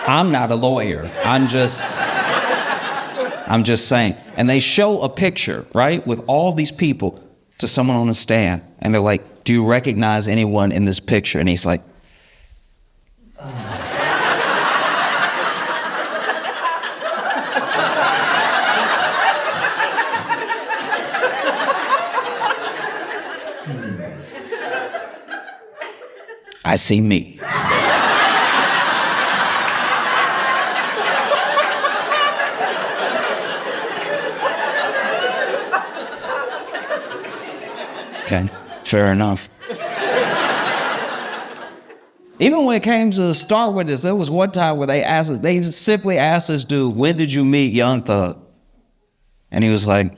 I'm not a lawyer. I'm just saying. And they show a picture, right, with all these people to someone on the stand. And they're like, do you recognize anyone in this picture? And he's like, I see me. Fair enough. Even when it came to start with this, there was one time where they simply asked this dude, when did you meet Young Thug? And he was like,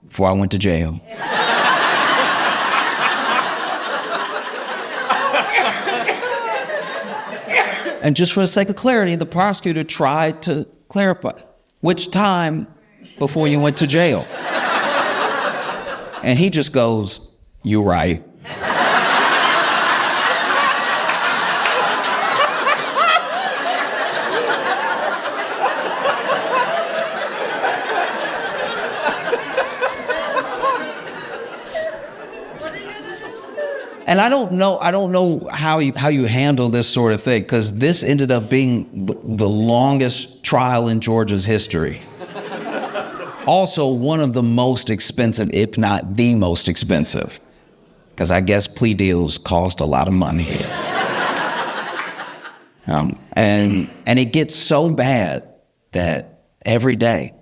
before I went to jail. And just for the sake of clarity, the prosecutor tried to clarify, which time before you went to jail? And he just goes, "You right." And I don't know how you handle this sort of thing, because this ended up being the longest trial in Georgia's history. Also, one of the most expensive, if not the most expensive, because I guess plea deals cost a lot of money. And it gets so bad that every day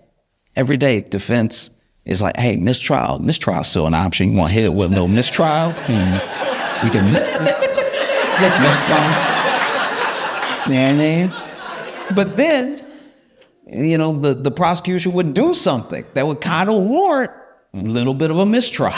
defense is like, hey, mistrial's still an option. You want to hit it with no mistrial? We can mistrial. You know what I mean? But then, you know, the prosecution would do something that would kind of warrant a little bit of a mistrial.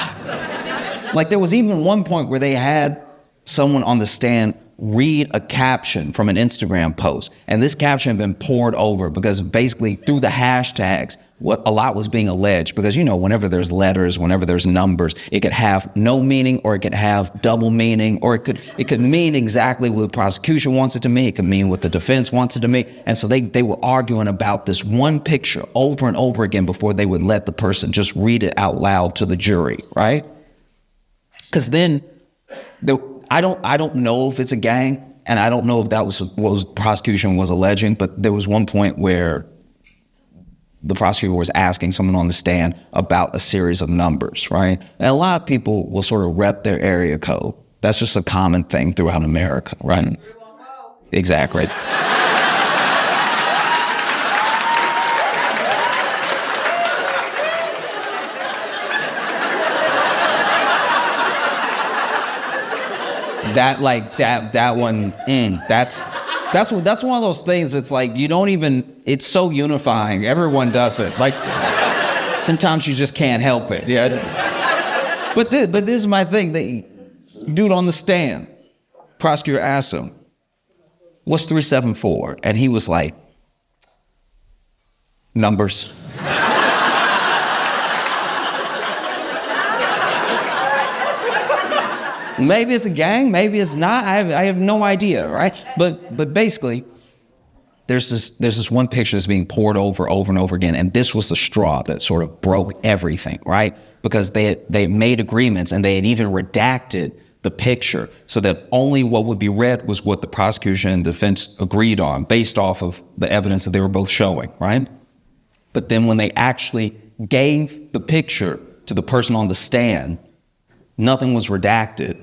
Like there was even one point where they had someone on the stand read a caption from an Instagram post. And this caption had been poured over because basically through the hashtags, what a lot was being alleged, because, you know, whenever there's letters, whenever there's numbers, it could have no meaning, or it could have double meaning, or it could mean exactly what the prosecution wants it to mean. It could mean what the defense wants it to mean. And so they were arguing about this one picture over and over again before they would let the person just read it out loud to the jury, right? Because then I don't know if it's a gang, and I don't know if that was what the prosecution was alleging, but there was one point where the prosecutor was asking someone on the stand about a series of numbers, right? And a lot of people will sort of rep their area code. That's just a common thing throughout America, right? Exactly. That one, that's one of those things. It's like it's so unifying. Everyone does it. Like sometimes you just can't help it. Yeah. But this is my thing. The dude on the stand, prosecutor asked him, "What's 374?" And he was like, "Numbers." Maybe it's a gang, maybe it's not. I have no idea, right? But basically, there's this one picture that's being poured over and over again, and this was the straw that sort of broke everything, right? Because they made agreements, and they had even redacted the picture so that only what would be read was what the prosecution and defense agreed on, based off of the evidence that they were both showing, right? But then when they actually gave the picture to the person on the stand, nothing was redacted.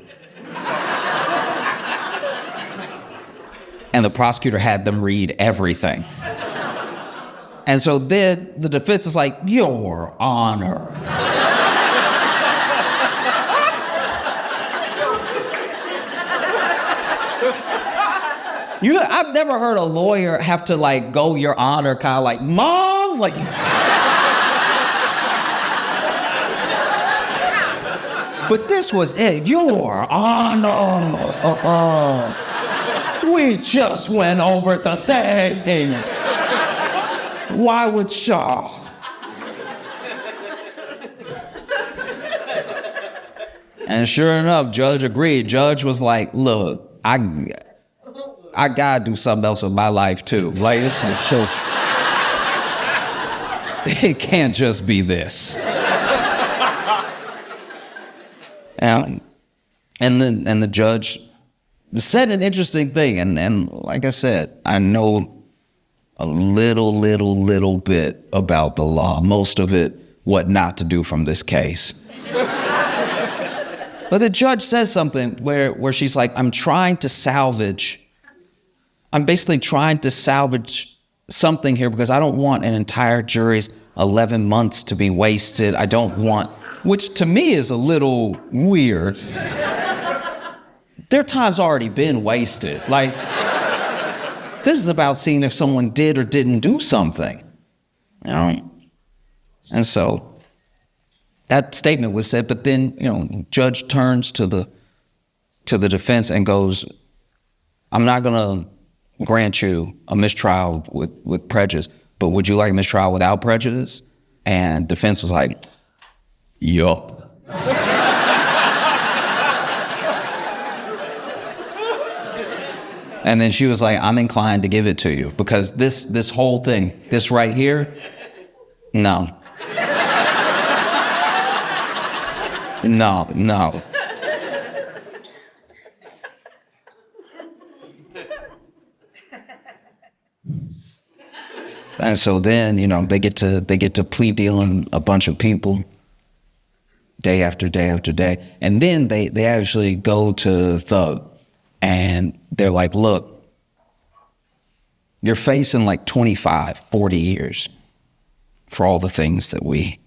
And the prosecutor had them read everything. And so then the defense is like, "Your Honor." I've never heard a lawyer have to like go "Your Honor," kind of like, "Mom," like. But this was it. "Your Honor, we just went over the thing. Why would Shaw?" And sure enough, judge agreed. Judge was like, "Look, I gotta do something else with my life too. Like it's just, it can't just be this." And the judge said an interesting thing, and like I said, I know a little bit about the law, most of it, what not to do from this case. But the judge says something where she's like, I'm basically trying to salvage something here because I don't want an entire jury's 11 months to be wasted. I don't want, which to me is a little weird. Their time's already been wasted. Like, this is about seeing if someone did or didn't do something, you know? And so that statement was said, but then, judge turns to the defense and goes, I'm not gonna grant you a mistrial with prejudice, but would you like a mistrial without prejudice? And defense was like, yup. And then she was like, I'm inclined to give it to you because this whole thing, this right here, no. No. And so then, they get to plea dealing a bunch of people day after day after day. And then they actually go to Thug and they're like, look, you're facing like 25, 40 years for all the things that we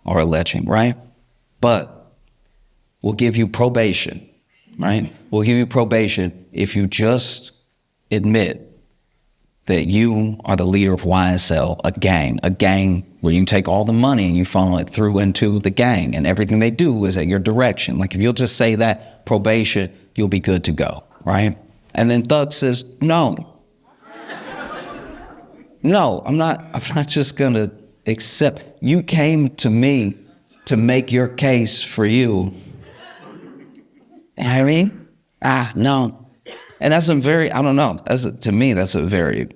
are alleging, right? But we'll give you probation, right? We'll give you probation if you just admit that you are the leader of YSL, a gang where you take all the money and you funnel it through into the gang and everything they do is at your direction. Like if you'll just say that probation, you'll be good to go, right? And then Thug says, no, I'm not just gonna accept. You came to me to make your case for you. You know what I mean? No. And that's a very, I don't know, to me, that's a very,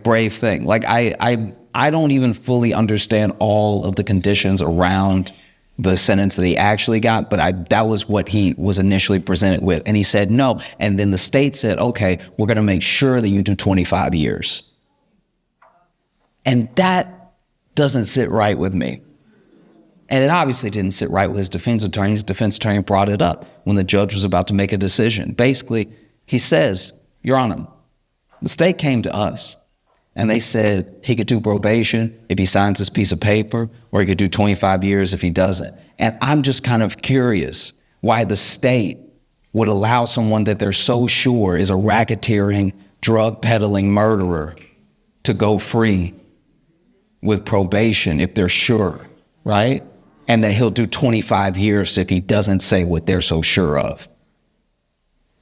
brave thing. I don't even fully understand all of the conditions around the sentence that he actually got, but that was what he was initially presented with. And he said no. And then the state said, okay, we're gonna make sure that you do 25 years. And that doesn't sit right with me. And it obviously didn't sit right with his defense attorney. His defense attorney brought it up when the judge was about to make a decision. Basically, he says, Your Honor, the state came to us and they said he could do probation if he signs this piece of paper, or he could do 25 years if he doesn't. And I'm just kind of curious why the state would allow someone that they're so sure is a racketeering, drug peddling murderer to go free with probation if they're sure, right? And that he'll do 25 years if he doesn't say what they're so sure of.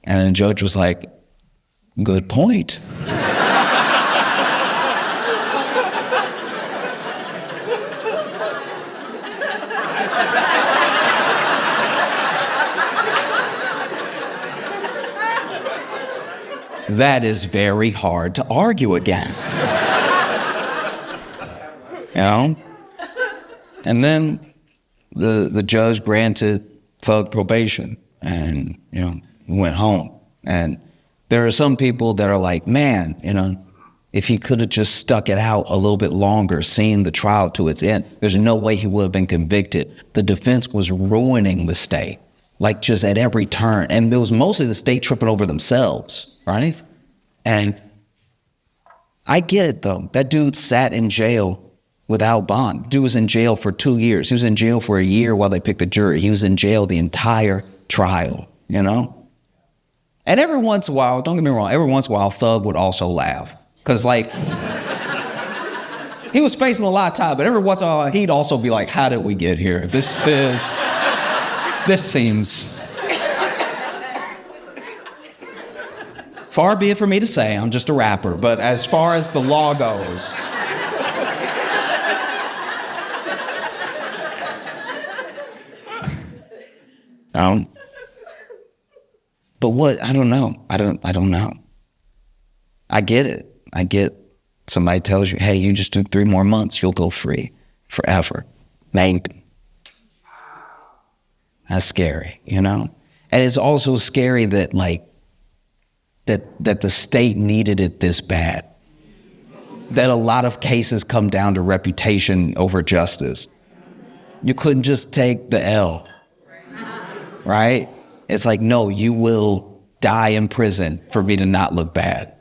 And the judge was like, good point. That is very hard to argue against. And then the judge granted Thug probation and, went home. And there are some people that are like, man, if he could have just stuck it out a little bit longer, seen the trial to its end, there's no way he would have been convicted. The defense was ruining the state, just at every turn. And it was mostly the state tripping over themselves, right? And I get it, though. That dude sat in jail without bond. Dude was in jail for 2 years. He was in jail for a year while they picked the jury. He was in jail the entire trial, And every once in a while, don't get me wrong, every once in a while, Thug would also laugh. Because, he was facing a lot of time, but every once in a while, he'd also be like, how did we get here? This seems... Far be it for me to say, I'm just a rapper, but as far as the law goes... But what? I don't know. I don't know. I get it. I get somebody tells you, hey, you just do 3 more months, you'll go free forever. Maybe. That's scary, And it's also scary that that the state needed it this bad. That a lot of cases come down to reputation over justice. You couldn't just take the L. Right? It's like, no, you will die in prison for me to not look bad.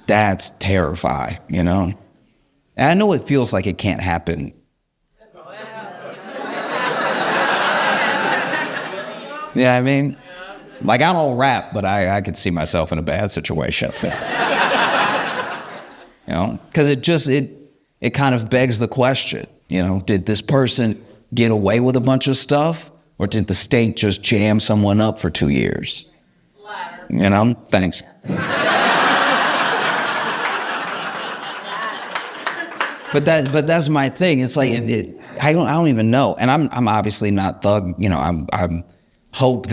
That's terrifying, you know? And I know it feels like it can't happen. Yeah, I mean, like I don't rap, but I could see myself in a bad situation. You know, because it kind of begs the question, you know, did this person get away with a bunch of stuff, or did the state just jam someone up for 2 years? You know, thanks. But that's my thing. It's like I don't even know, and I'm obviously not thug. You know, I hope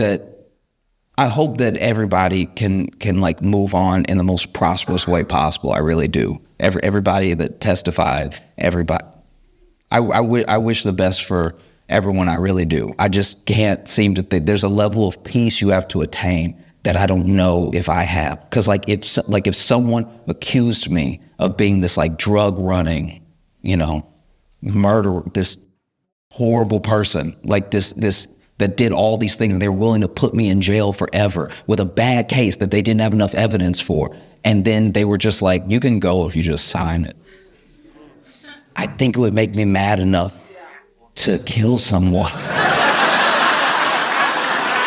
that everybody can like move on in the most prosperous way possible. I really do. Everybody that testified, everybody. I wish the best for everyone. I really do. I just can't seem to think. There's a level of peace you have to attain that I don't know if I have. Because if someone accused me of being this like drug running, you know, murderer, this horrible person, like this that did all these things, and they were willing to put me in jail forever with a bad case that they didn't have enough evidence for. And then they were just like, you can go if you just sign it. I think it would make me mad enough to kill someone.